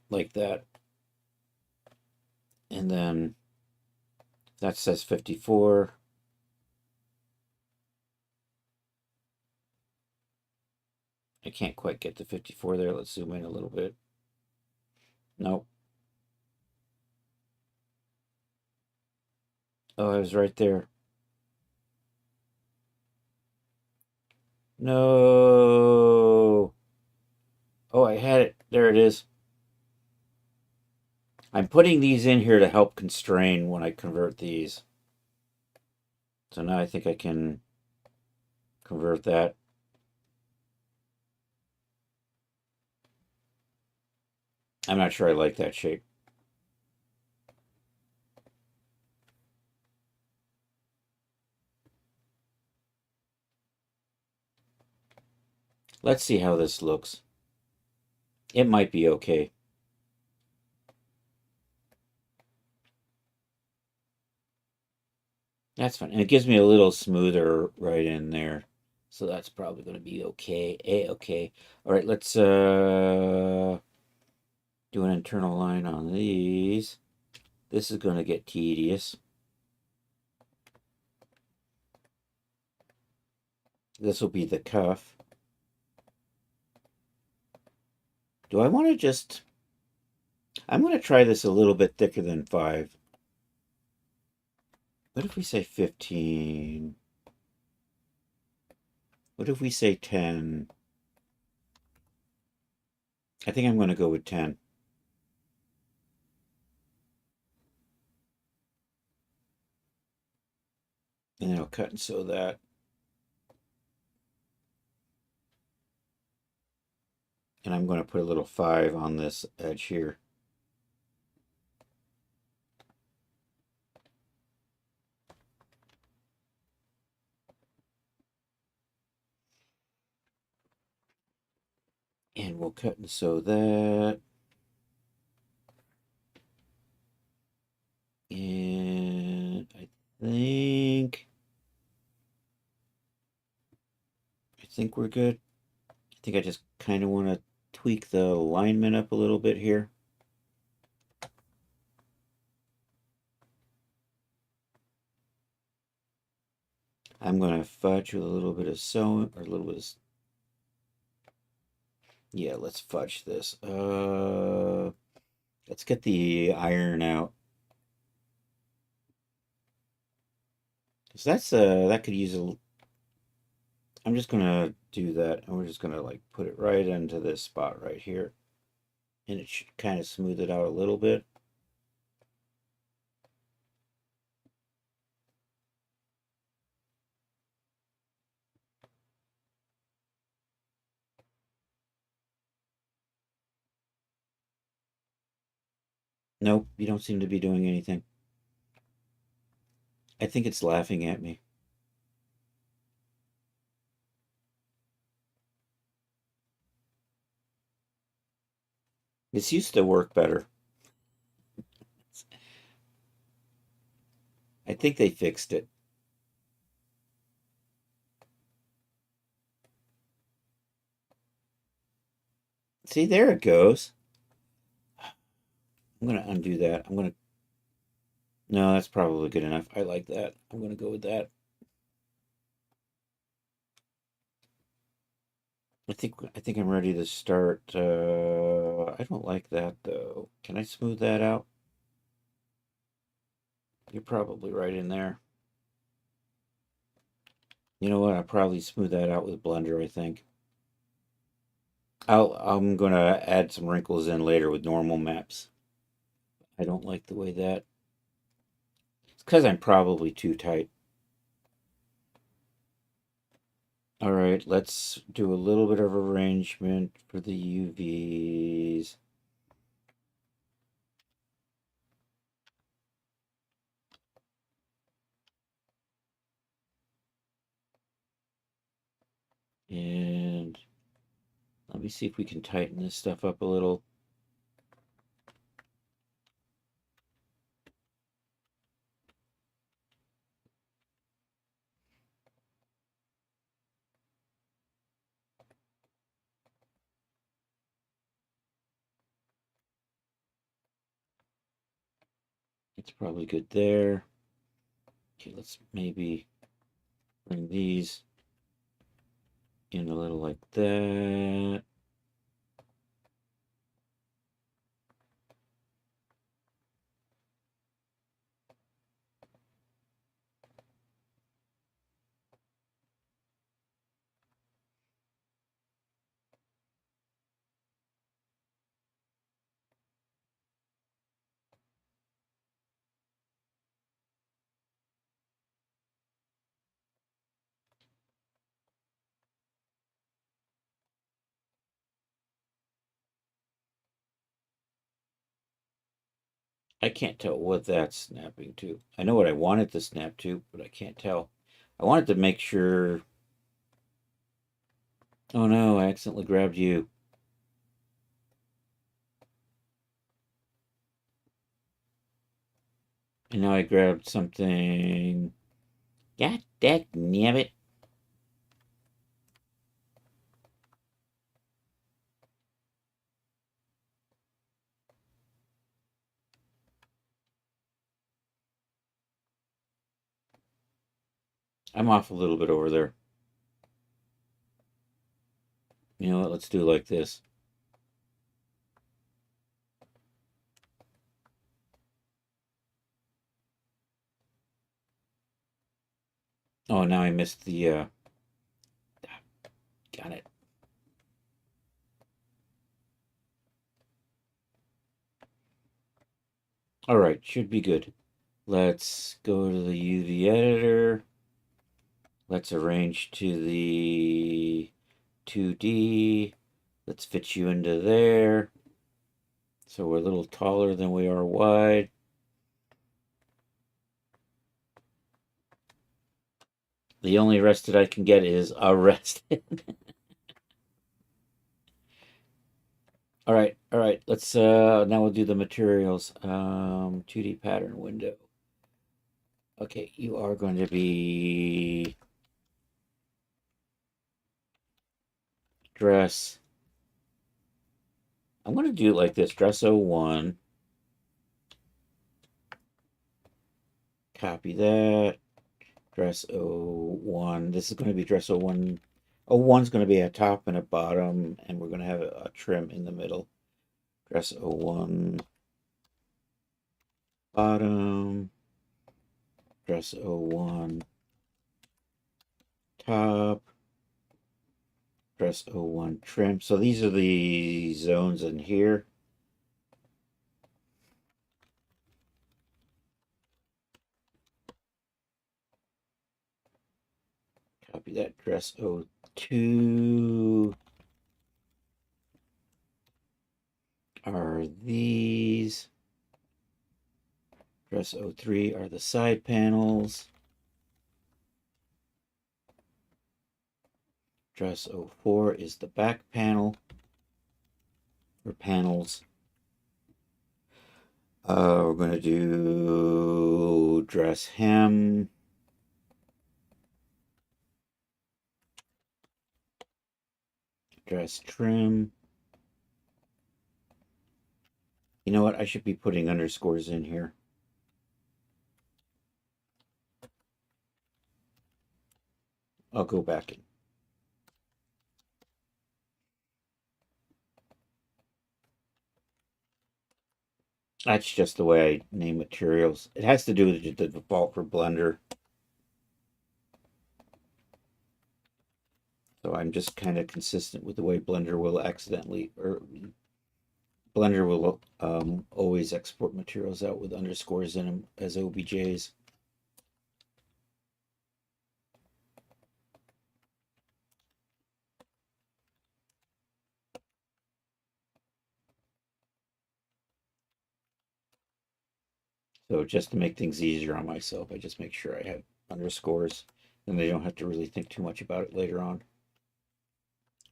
like that. And then that says 54. I can't quite get to 54 there. Let's zoom in a little bit. Nope. Oh, I was right there. No. Oh, I had it. There it is. I'm putting these in here to help constrain when I convert these. So now I think I can convert that. I'm not sure I like that shape. Let's see how this looks. It might be okay. That's fine. And it gives me a little smoother right in there. So that's probably going to be okay. A-okay. All right, let's do an internal line on these. This is going to get tedious. This will be the cuff. Do I want to just... I'm going to try this a little bit thicker than 5. What if we say 15? What if we say 10? I think I'm going to go with 10. And then I'll cut and sew that. And I'm going to put a little 5 on this edge here. And we'll cut and sew that. And I think we're good. I think I just kind of want to tweak the alignment up a little bit here. I'm going to fudge with a little bit of sewing, or a little bit of... Yeah, let's fudge this. Let's get the iron out. Because that could use a... I'm just going to do that, and we're just going to like put it right into this spot right here. And it should kind of smooth it out a little bit. Nope, you don't seem to be doing anything. I think it's laughing at me. This used to work better. I think they fixed it. See, there it goes. I'm going to undo that. I'm going to... No, that's probably good enough. I like that. I'm going to go with that. I think I'm ready to start. I don't like that though. Can I smooth that out? You're probably right in there. You know what? I'll probably smooth that out with Blender, I think. I'm gonna add some wrinkles in later with normal maps. I don't like the way that... It's because I'm probably too tight. All right, let's do a little bit of arrangement for the UVs. And let me see if we can tighten this stuff up a little. It's probably good there. Okay, let's maybe bring these in a little like that. I can't tell what that's snapping to. I know what I want it to snap to, but I can't tell. I wanted to make sure. Oh no, I accidentally grabbed you. And now I grabbed something. God damn it. I'm off a little bit over there. You know what? Let's do it like this. Oh, now I missed the. Got it. All right, should be good. Let's go to the UV editor. Let's arrange to the 2D. Let's fit you into there. So we're a little taller than we are wide. The only rested I can get is arrested. All right. Let's now we'll do the materials. 2D pattern window. Okay, you are going to be dress. I'm going to do it like this. Dress 01. Copy that. Dress 01. This is going to be dress 01. 01 is going to be a top and a bottom, and we're going to have a trim in the middle. Dress 01. Bottom. Dress 01. Top. Dress 01 trim. So these are the zones in here. Copy that. Dress 02 are these. Dress 03 are the side panels. Dress 04 is the back panel or panels. We're going to do dress hem. Dress trim. You know what? I should be putting underscores in here. I'll go back in. That's just the way I name materials. It has to do with the default for Blender. So I'm just kind of consistent with the way Blender will accidentally, or Blender will always export materials out with underscores in them as OBJs. So just to make things easier on myself, I just make sure I have underscores, and they don't have to really think too much about it later on.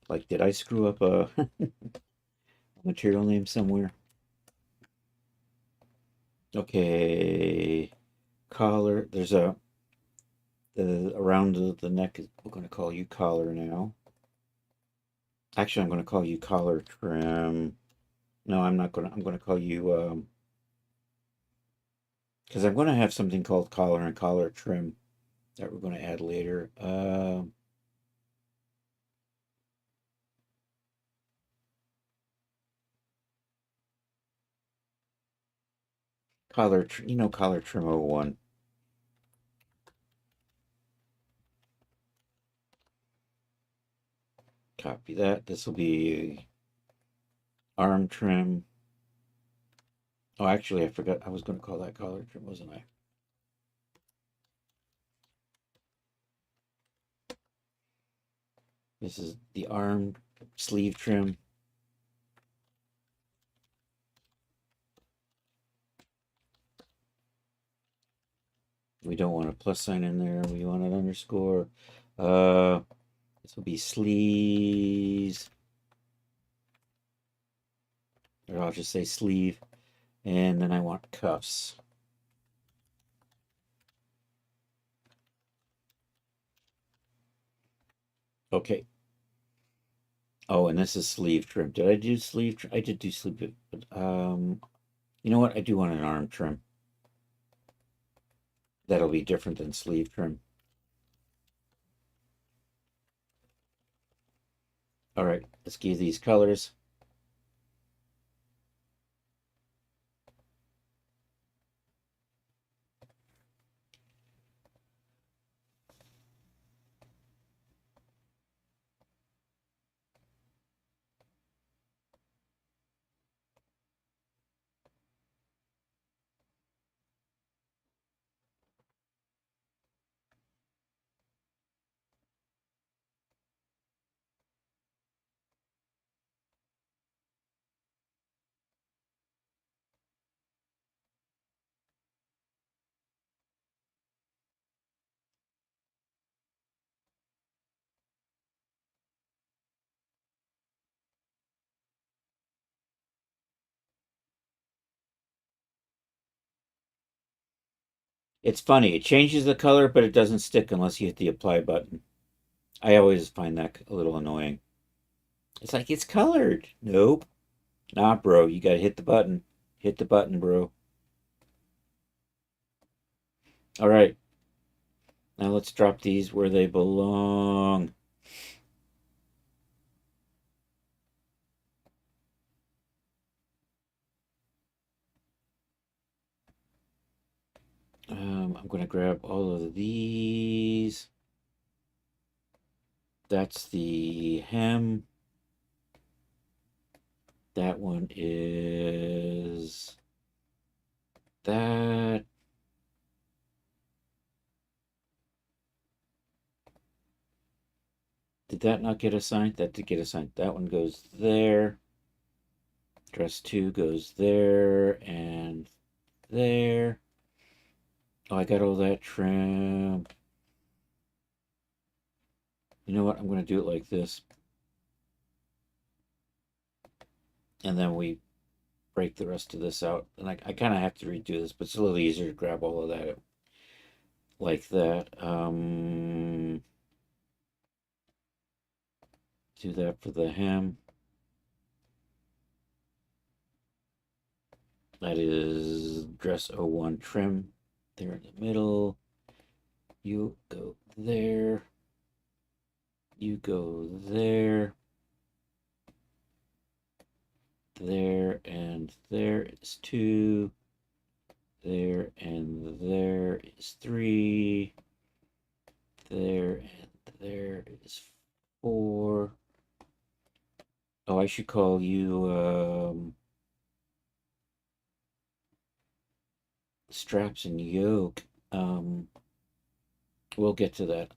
Like, did I screw up a material name somewhere? Okay, collar. There's a around the neck. We're going to call you collar now. Actually, I'm going to call you collar trim. No, I'm not going to. I'm going to call you because I'm going to have something called collar and collar trim that we're going to add later. Collar Trim 01. Copy that. This will be arm trim. Oh, actually, I forgot. I was going to call that collar trim, wasn't I? This is the arm sleeve trim. We don't want a plus sign in there. We want an underscore. This will be sleeves. Or I'll just say sleeve. And then I want cuffs. Okay. Oh, and this is sleeve trim. Did I do sleeve trim? I did do sleeve, but you know what? I do want an arm trim. That'll be different than sleeve trim. All right, let's give these colors. It's funny. It changes the color, but it doesn't stick unless you hit the apply button. I always find that a little annoying. It's like it's colored. Nope. Nah, bro. You gotta hit the button. Hit the button, bro. All right. Now let's drop these where they belong. I'm going to grab all of these. That's the hem. That one is that. Did that not get assigned? That did get assigned. That one goes there. Dress 2 goes there and there. Oh, I got all that trim. You know what? I'm going to do it like this. And then we break the rest of this out. And I kind of have to redo this, but it's a little easier to grab all of that like that. Do that for the hem. That is dress 01 trim. There in the middle. You go there. You go there. There and there is 2. There and there is 3. There and there is 4. Oh, I should call you straps and yoke. We'll get to that.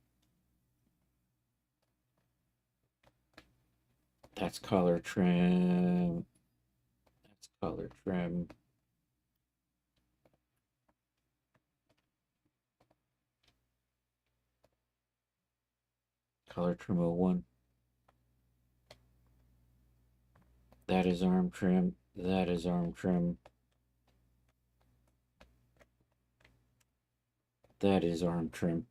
That's collar trim. That's collar trim. Collar trim 01. That is arm trim. That is arm trim. That is arm trim.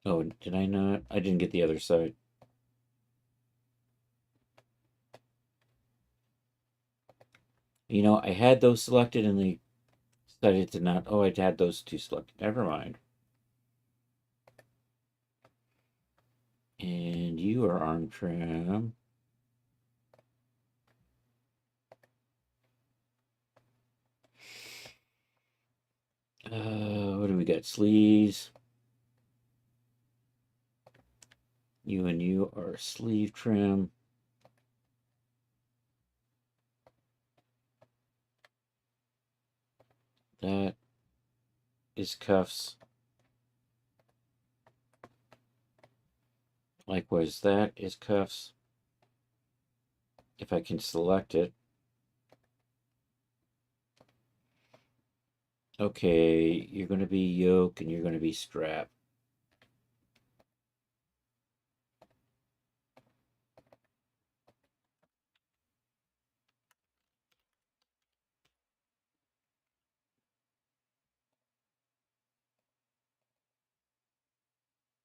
Oh, did I not? I didn't get the other side. You know, I had those selected and they decided to not. Oh, I had those 2 selected. Never mind. And you are arm trim. What do we got? Sleeves. You and you are sleeve trim. That is cuffs. Likewise, that is cuffs. If I can select it. Okay, you're going to be yoke and you're going to be strap.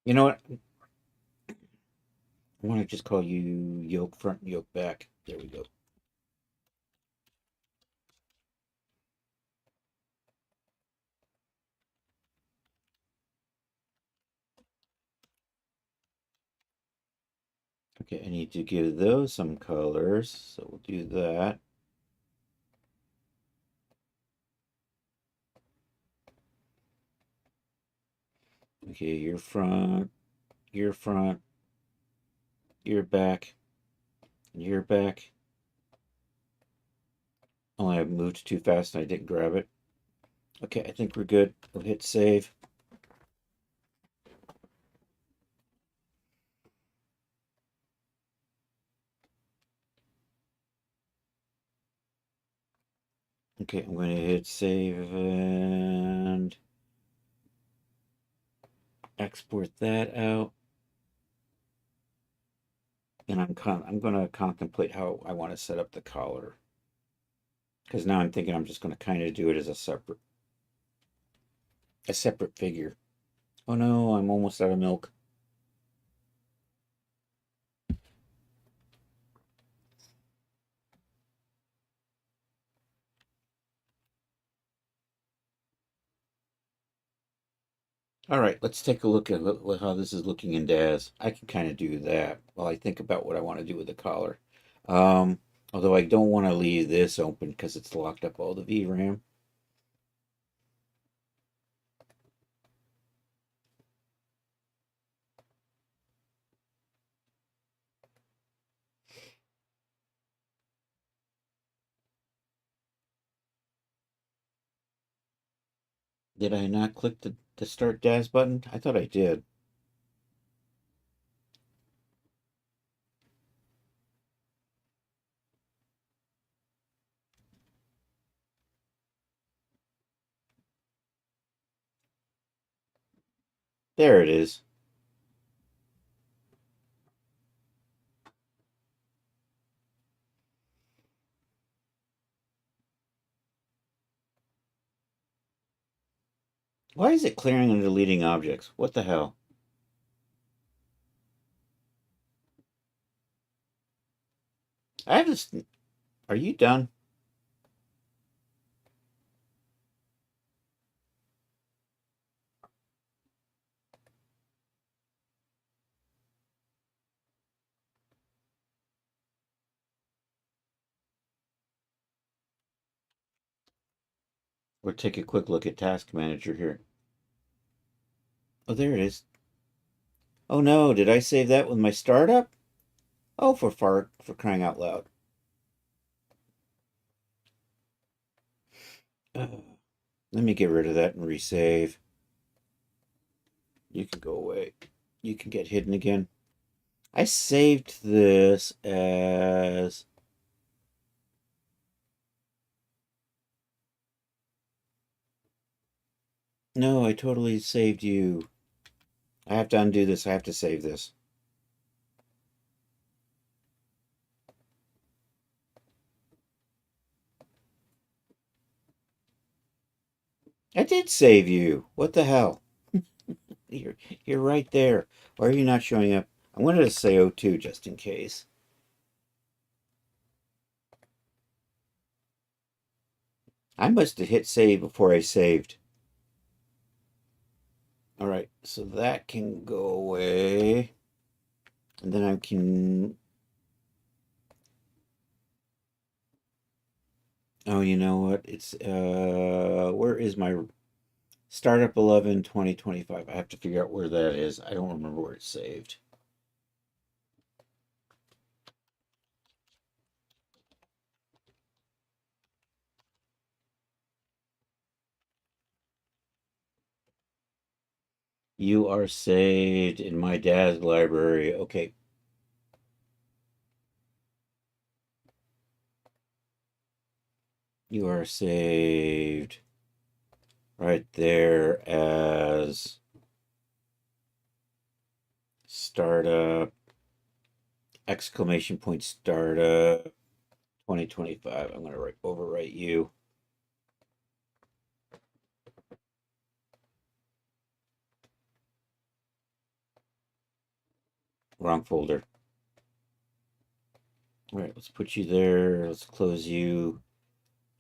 You know what? I want to just call you yoke front, yoke back. There we go. Okay, I need to give those some colors, so we'll do that. Okay, your front, your front, your back, your back. Oh, I moved too fast and I didn't grab it. Okay, I think we're good. We'll hit save. Okay, I'm going to hit save and export that out. And I'm going to contemplate how I want to set up the collar. Because now I'm thinking I'm just going to kind of do it as a separate figure. Oh no, I'm almost out of milk. All right, let's take a look at how this is looking in DAZ. I can kind of do that while I think about what I want to do with the collar. Um, Although I don't want to leave this open because it's locked up all the VRAM. Did I not click the Start DAZ button? I thought I did. There it is. Why is it clearing and deleting objects? What the hell? I have this. Are you done? Or take a quick look at Task Manager here. Oh, there it is. Oh no, did I save that with my startup? Oh, for crying out loud. Let me get rid of that and resave. You can go away. You can get hidden again. I saved this as... No, I totally saved you. I have to undo this. I have to save this. I did save you. What the hell? You're, you're right there. Why are you not showing up? I wanted to say O2 just in case. I must have hit save before I saved. All right, so that can go away. And then I can, oh, you know what? It's, where is my Startup 11 2025? I have to figure out where that is. I don't remember where it's saved. You are saved in my dad's library. Okay. You are saved right there as startup, exclamation point startup 2025. I'm going to overwrite you. Wrong folder. All right, let's put you there. Let's close you.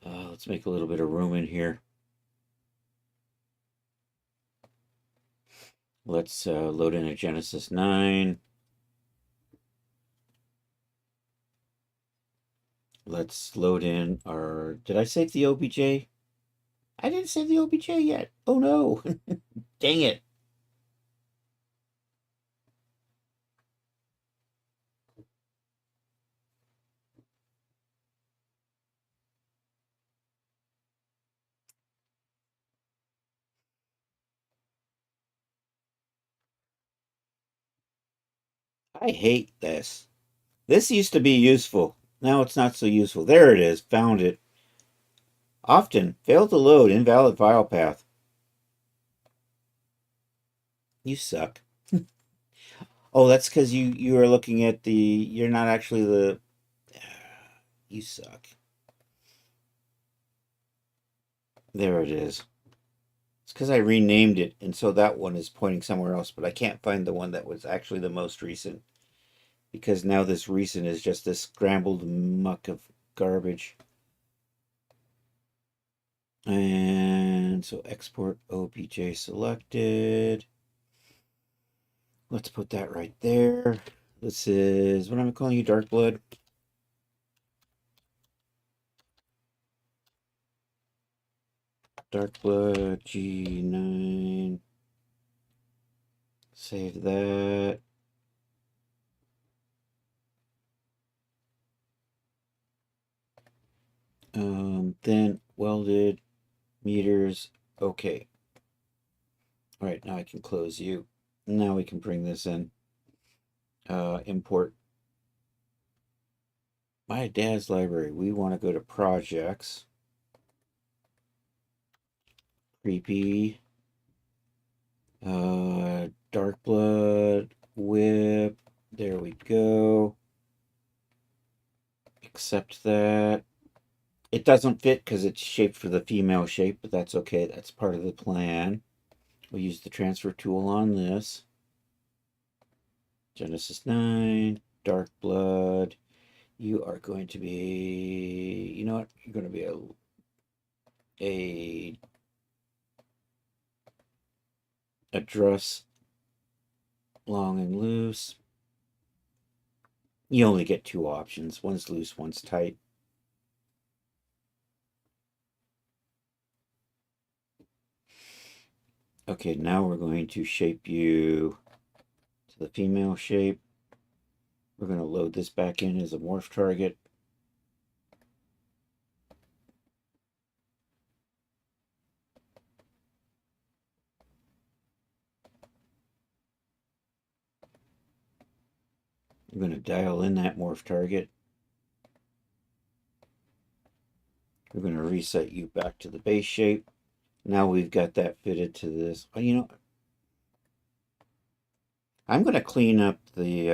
Let's make a little bit of room in here. Let's load in a Genesis 9. Let's load in our. Did I save the OBJ? I didn't save the OBJ yet. Oh no. Dang it. I hate this. This used to be useful. Now it's not so useful. There it is. Found it. Often. Failed to load. Invalid file path. You suck. Oh, that's because you are looking at the. You're not actually the. You suck. There it is. It's because I renamed it, and so that one is pointing somewhere else, but I can't find the one that was actually the most recent. Because now this recent is just this scrambled muck of garbage. And so export OBJ selected. Let's put that right there. This is, what am I calling you, Dark Blood? Dark Blood G9. Save that. Then welded meters. Okay. All right, now I can close you. Now we can bring this in. Import my dad's library. We want to go to projects. Creepy. Dark Blood. Whip. There we go. Accept that. It doesn't fit because it's shaped for the female shape, but that's okay. That's part of the plan. We'll use the transfer tool on this. Genesis 9, Dark Blood. You are going to be, you know what? You're going to be a address long and loose. You only get two options. One's loose, one's tight. Okay, now we're going to shape you to the female shape. We're going to load this back in as a morph target. I'm going to dial in that morph target. We're going to reset you back to the base shape. Now we've got that fitted to this. Oh, you know, I'm going to clean up the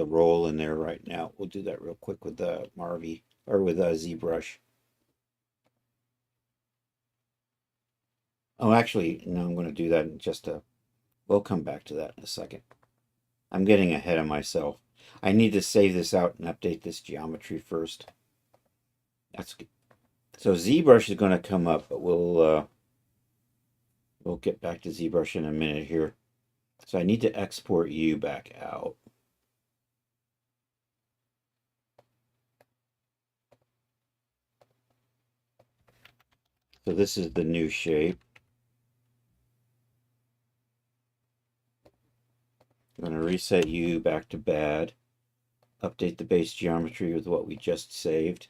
roll in there right now. We'll do that real quick with the Marvy or with ZBrush. Oh, actually, no, I'm going to do that in just a. We'll come back to that in a second. I'm getting ahead of myself. I need to save this out and update this geometry first. That's good. So ZBrush is going to come up, but we'll get back to ZBrush in a minute here. So I need to export you back out. So this is the new shape. I'm going to reset you back to bad. Update the base geometry with what we just saved.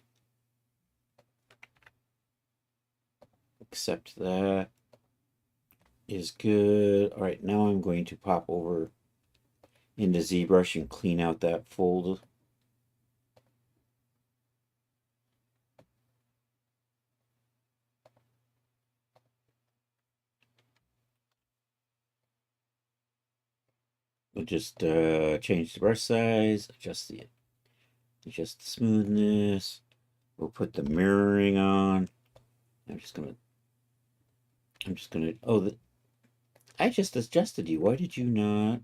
Accept that is good. All right, now I'm going to pop over into ZBrush and clean out that fold. We'll just change the brush size, adjust the smoothness. We'll put the mirroring on. I'm just gonna. Oh, I just adjusted you. Why did you not?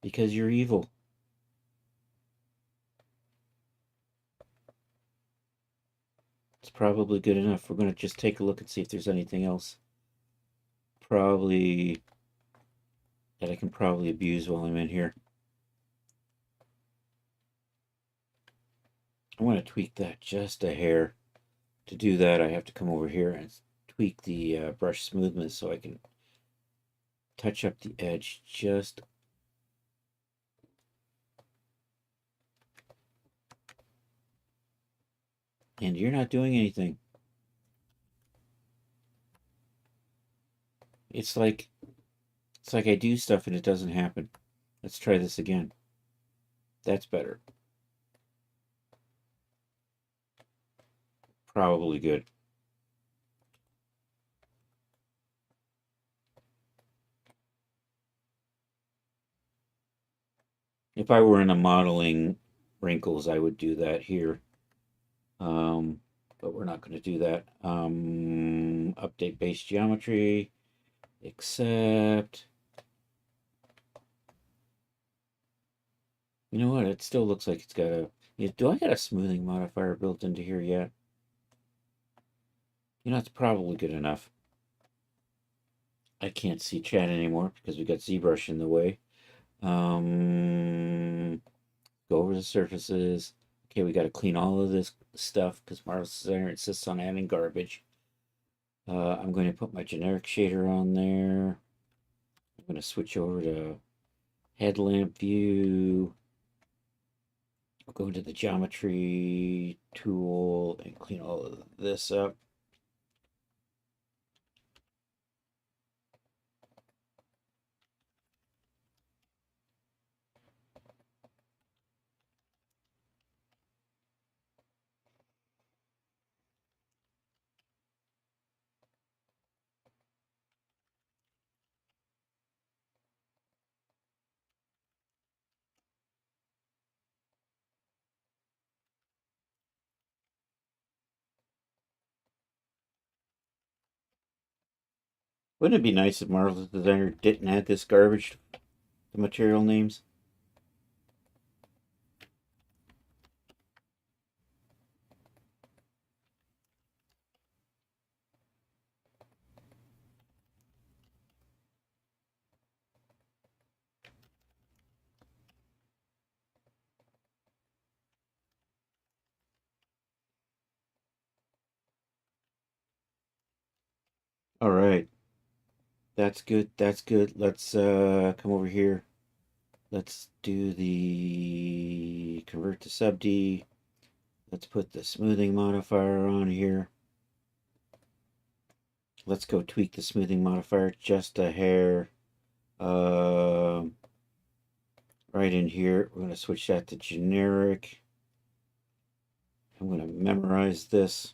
Because you're evil. It's probably good enough. We're gonna just take a look and see if there's anything else. Probably that I can probably abuse while I'm in here. I want to tweak that just a hair. To do that, I have to come over here and tweak the brush smoothness so I can touch up the edge just. And you're not doing anything. It's like I do stuff and it doesn't happen. Let's try this again. That's better. Probably good. If I were in a modeling wrinkles, I would do that here. But we're not going to do that. Update base geometry. Accept. You know what? It still looks like it's got a... Do I got a smoothing modifier built into here yet? You know, it's probably good enough. I can't see chat anymore because we got ZBrush in the way. Go over the surfaces. Okay, we got to clean all of this stuff because Marvelous Designer insists on adding garbage. I'm going to put my generic shader on there. I'm going to switch over to headlamp view. I'll go into the geometry tool and clean all of this up. Wouldn't it be nice if Marvelous Designer didn't add this garbage to the material names? All right. That's good. That's good. Let's come over here. Let's do the convert to sub D. Let's put the smoothing modifier on here. Let's go tweak the smoothing modifier just a hair. Right in here. We're going to switch that to generic. I'm going to memorize this.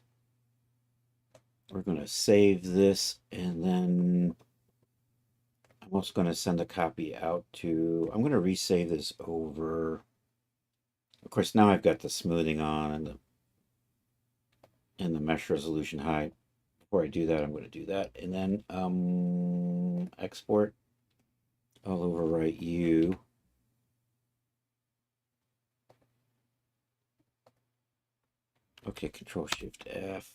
We're going to save this, and then I'm also going to send a copy out to... I'm going to resave this over. Of course, now I've got the smoothing on and the mesh resolution high. Before I do that, I'm going to do that, and then export. I'll overwrite you. Okay, Control-Shift-F.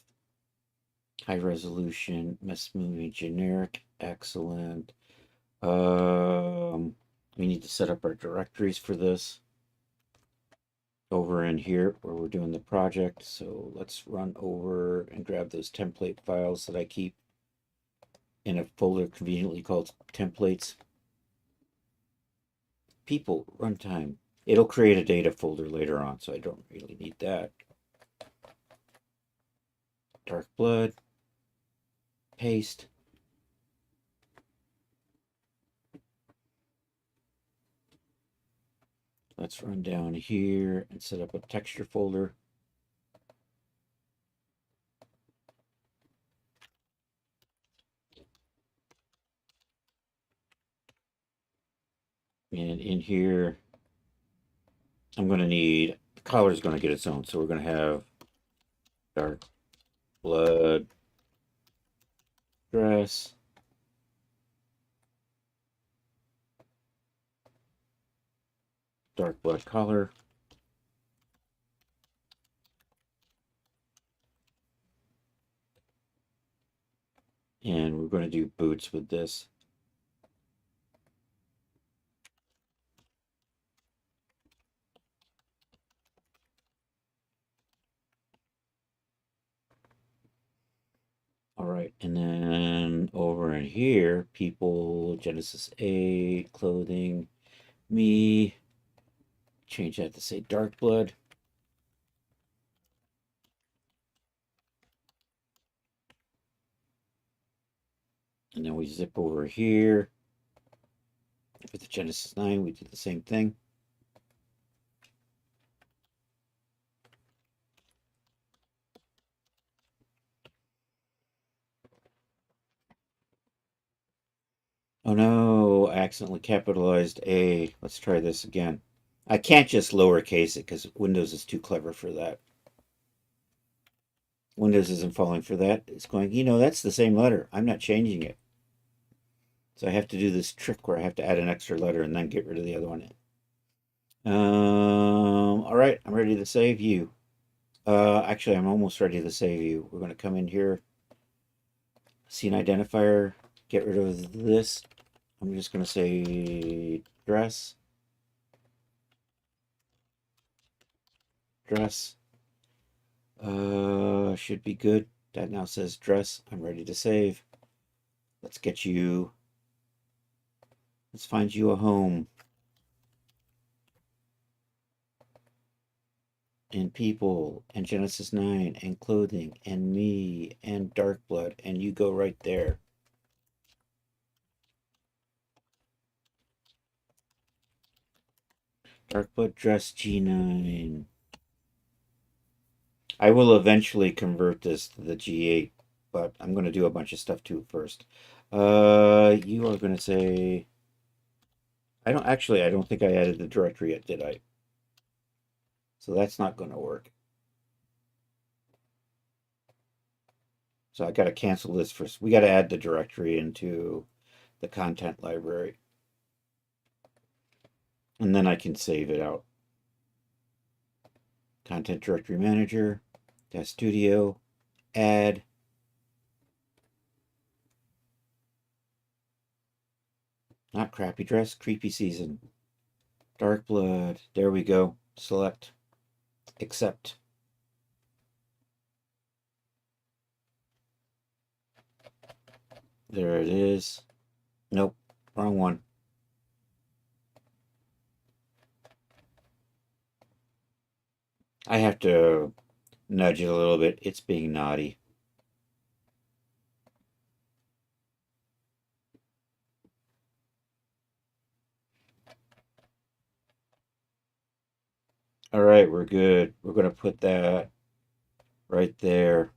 High resolution, mesh smoothing, generic, excellent. We need to set up our directories for this. over in here where we're doing the project. So let's run over and grab those template files that I keep in a folder conveniently called templates. People, runtime. It'll create a data folder later on, so I don't really need that. Dark blood. Paste. Let's run down here and set up a texture folder. And in here, I'm going to need, the color is going to get its own. So we're going to have dark blood dress. Dark blood color. And we're going to do boots with this. All right, and then over in here, people, Genesis 8, clothing, me, change that to say dark blood. And then we zip over here. With the Genesis 9, we did the same thing. Oh no, I accidentally capitalized A. Let's try this again. I can't just lowercase it because Windows is too clever for that. Windows isn't falling for that. It's going, that's the same letter. I'm not changing it. So I have to do this trick where I have to add an extra letter and then get rid of the other one. All right, I'm ready to save you. Actually, I'm almost ready to save you. We're going to come in here, scene identifier, get rid of this. I'm just going to say dress. Dress. Should be good. That now says dress. I'm ready to save. Let's get you. Let's find you a home. And people, and Genesis 9, and clothing, and me, and dark blood, and you go right there. Dark blood dress G9. I will eventually convert this to the G8, but I'm going to do a bunch of stuff to it first. You are going to say, I don't think I added the directory yet, did I? So that's not going to work. So I got to cancel this first. We got to add the directory into the content library. And then I can save it out. Content directory manager, Dev Studio, add. Not crappy dress, creepy season. Dark blood. There we go. Select. Accept. There it is. Nope. Wrong one. I have to nudge it a little bit. It's being naughty. All right, we're good. We're going to put that right there.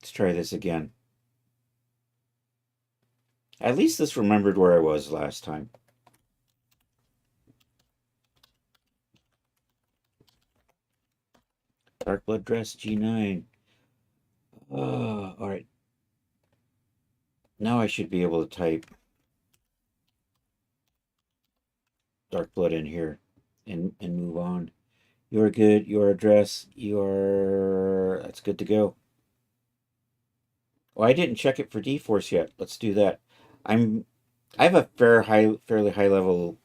Let's try this again. At least this remembered where I was last time. Dark blood dress G9. Oh, all right. Now I should be able to type dark blood in here and move on. You're good. Your address. That's good to go. Oh, I didn't check it for D-Force yet. Let's do that. I have a fairly high level.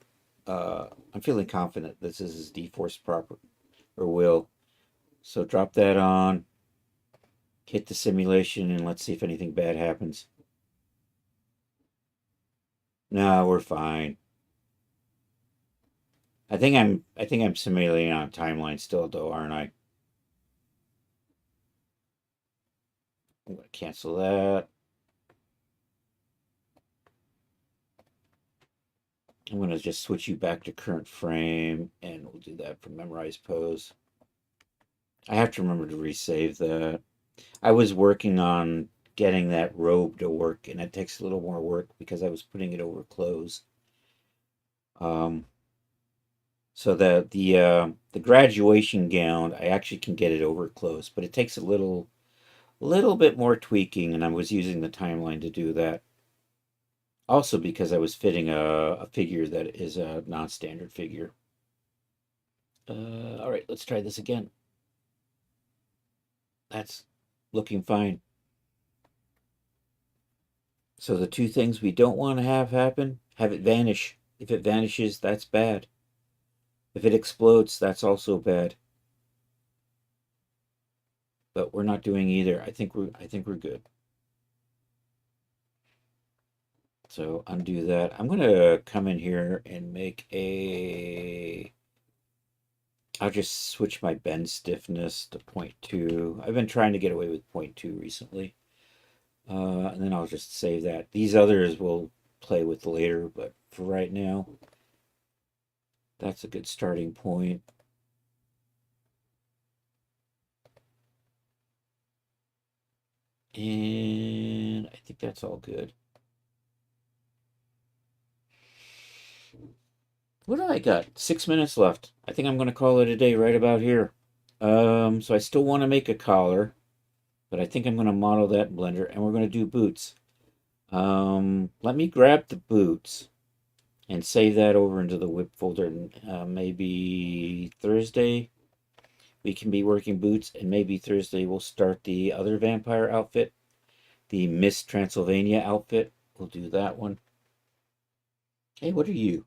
I'm feeling confident this is D-Force proper. or will. So drop that on, hit the simulation, and let's see if anything bad happens. No, we're fine. I think I'm simulating on a timeline still though, aren't I? I'm gonna cancel that. I'm gonna just switch you back to current frame, and we'll do that for memorize pose. I have to remember to resave that. I was working on getting that robe to work, and it takes a little more work because I was putting it over clothes. Um, so the graduation gown, I actually can get it over clothes, but it takes a little bit more tweaking, and I was using the timeline to do that. Also because I was fitting a figure that is a non-standard figure. All right, let's try this again. That's looking fine. So the two things we don't want to have happen, have it vanish. If it vanishes, that's bad. If it explodes, that's also bad. But we're not doing either. I think we're good. So undo that. I'm gonna come in here and make a. I'll just switch my bend stiffness to 0.2. I've been trying to get away with 0.2 recently. And then I'll just save that. These others we'll play with later, but for right now, that's a good starting point. And I think that's all good. What do I got? 6 minutes left. I think I'm going to call it a day right about here. So I still want to make a collar, but I think I'm going to model that in Blender, and we're going to do boots. Let me grab the boots and save that over into the whip folder. Maybe Thursday we can be working boots, and maybe Thursday we'll start the other vampire outfit, the Miss Transylvania outfit. We'll do that one. Hey, what are you?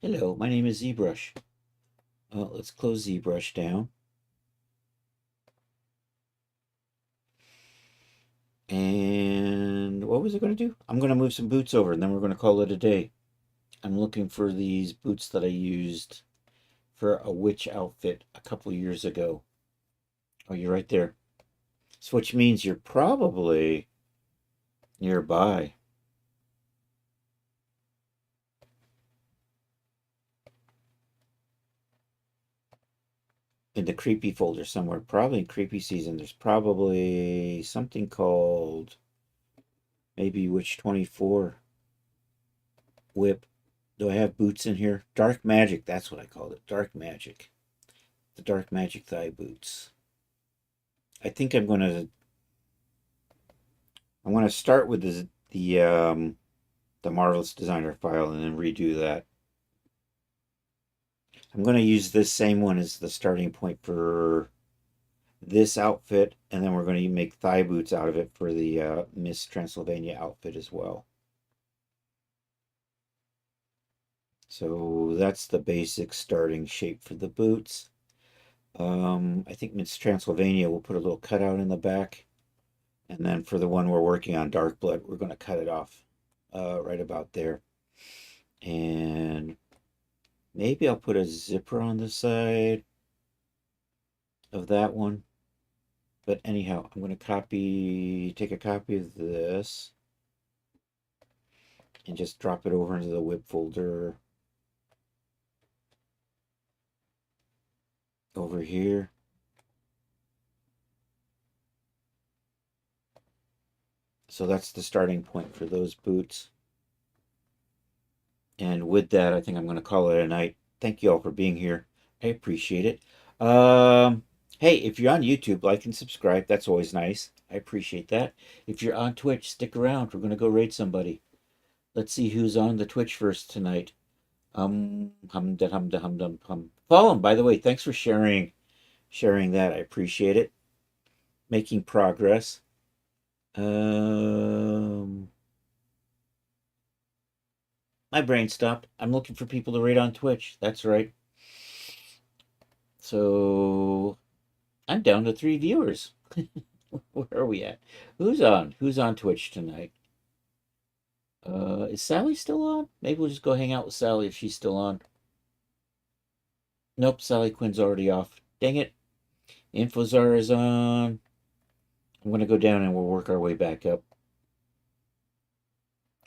Hello, my name is ZBrush. Let's close ZBrush down. And what was I going to do? I'm going to move some boots over, and then we're going to call it a day. I'm looking for these boots that I used for a witch outfit a couple years ago. Oh, you're right there. So which means you're probably nearby. In the creepy folder somewhere, probably in creepy season. There's probably something called maybe Witch 24 whip. Do I have boots in here? Dark Magic, that's what I called it. Dark Magic. The Dark Magic thigh boots. I think I'm gonna start with the Marvelous Designer file and then redo that. I'm gonna use this same one as the starting point for this outfit, and then we're going to make thigh boots out of it for the Miss Transylvania outfit as well. So that's the basic starting shape for the boots. I think Miss Transylvania will put a little cutout in the back, and then for the one we're working on, Dark Blood, we're going to cut it off right about there. And maybe I'll put a zipper on the side of that one. But anyhow, I'm going to take a copy of this and just drop it over into the whip folder over here. So that's the starting point for those boots. And with that, I think I'm going to call it a night. Thank you all for being here. I appreciate it. Hey, if you're on YouTube, like and subscribe. That's always nice. I appreciate that. If you're on Twitch, stick around. We're going to go raid somebody. Let's see who's on the Twitch first tonight. Hum da hum da hum dum hum. Follow him, by the way. Thanks for sharing that. I appreciate it. Making progress. My brain stopped. I'm looking for people to raid on Twitch. That's right. So I'm down to 3 viewers. Where are we at? Who's on? Who's on Twitch tonight? Is Sally still on? Maybe we'll just go hang out with Sally if she's still on. Nope, Sally Quinn's already off. Dang it. Infozar is on. I'm going to go down and we'll work our way back up.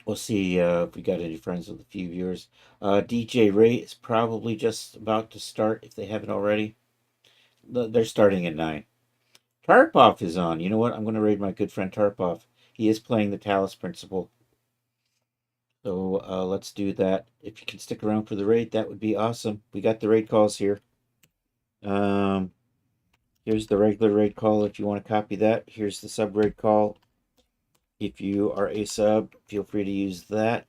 We'll see if we got any friends with a few viewers. DJ Ray is probably just about to start if they haven't already. They're starting at 9. Tarpov is on. You know what? I'm going to raid my good friend Tarpov. He is playing the Talus Principle. So let's do that. If you can stick around for the raid, that would be awesome. We got the raid calls here. Here's the regular raid call if you want to copy that. Here's the sub raid call. If you are a sub, feel free to use that.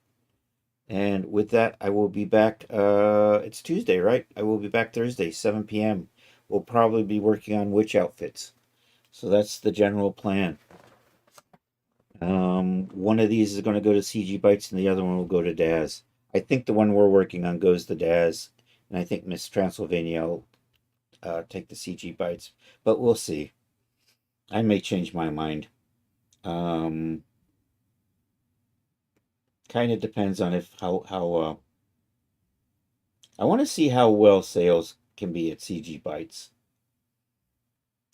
And with that, I will be back. It's Tuesday, right? I will be back Thursday, 7 p.m. We'll probably be working on witch outfits. So that's the general plan. One of these is going to go to CG Bytes and the other one will go to Daz. I think the one we're working on goes to Daz. And I think Miss Transylvania will take the CG Bytes. But we'll see. I may change my mind. Kind of depends on how I want to see how well sales can be at CG Bytes.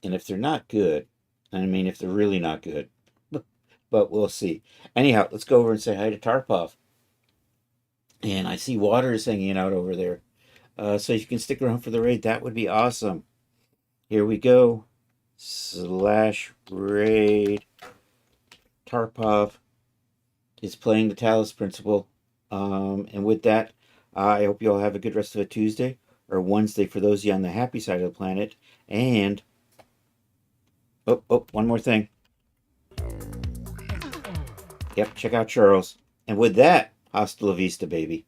And if they're not good, I mean if they're really not good, but we'll see. Anyhow, let's go over and say hi to Tarpov. And I see Water is hanging out over there. So if you can stick around for the raid, that would be awesome. Here we go. /raid. Tarpov is playing the Talus Principle. And with that, I hope you all have a good rest of a Tuesday or Wednesday for those of you on the happy side of the planet. And one more thing. Yep, check out Charles. And with that, hasta la vista, baby.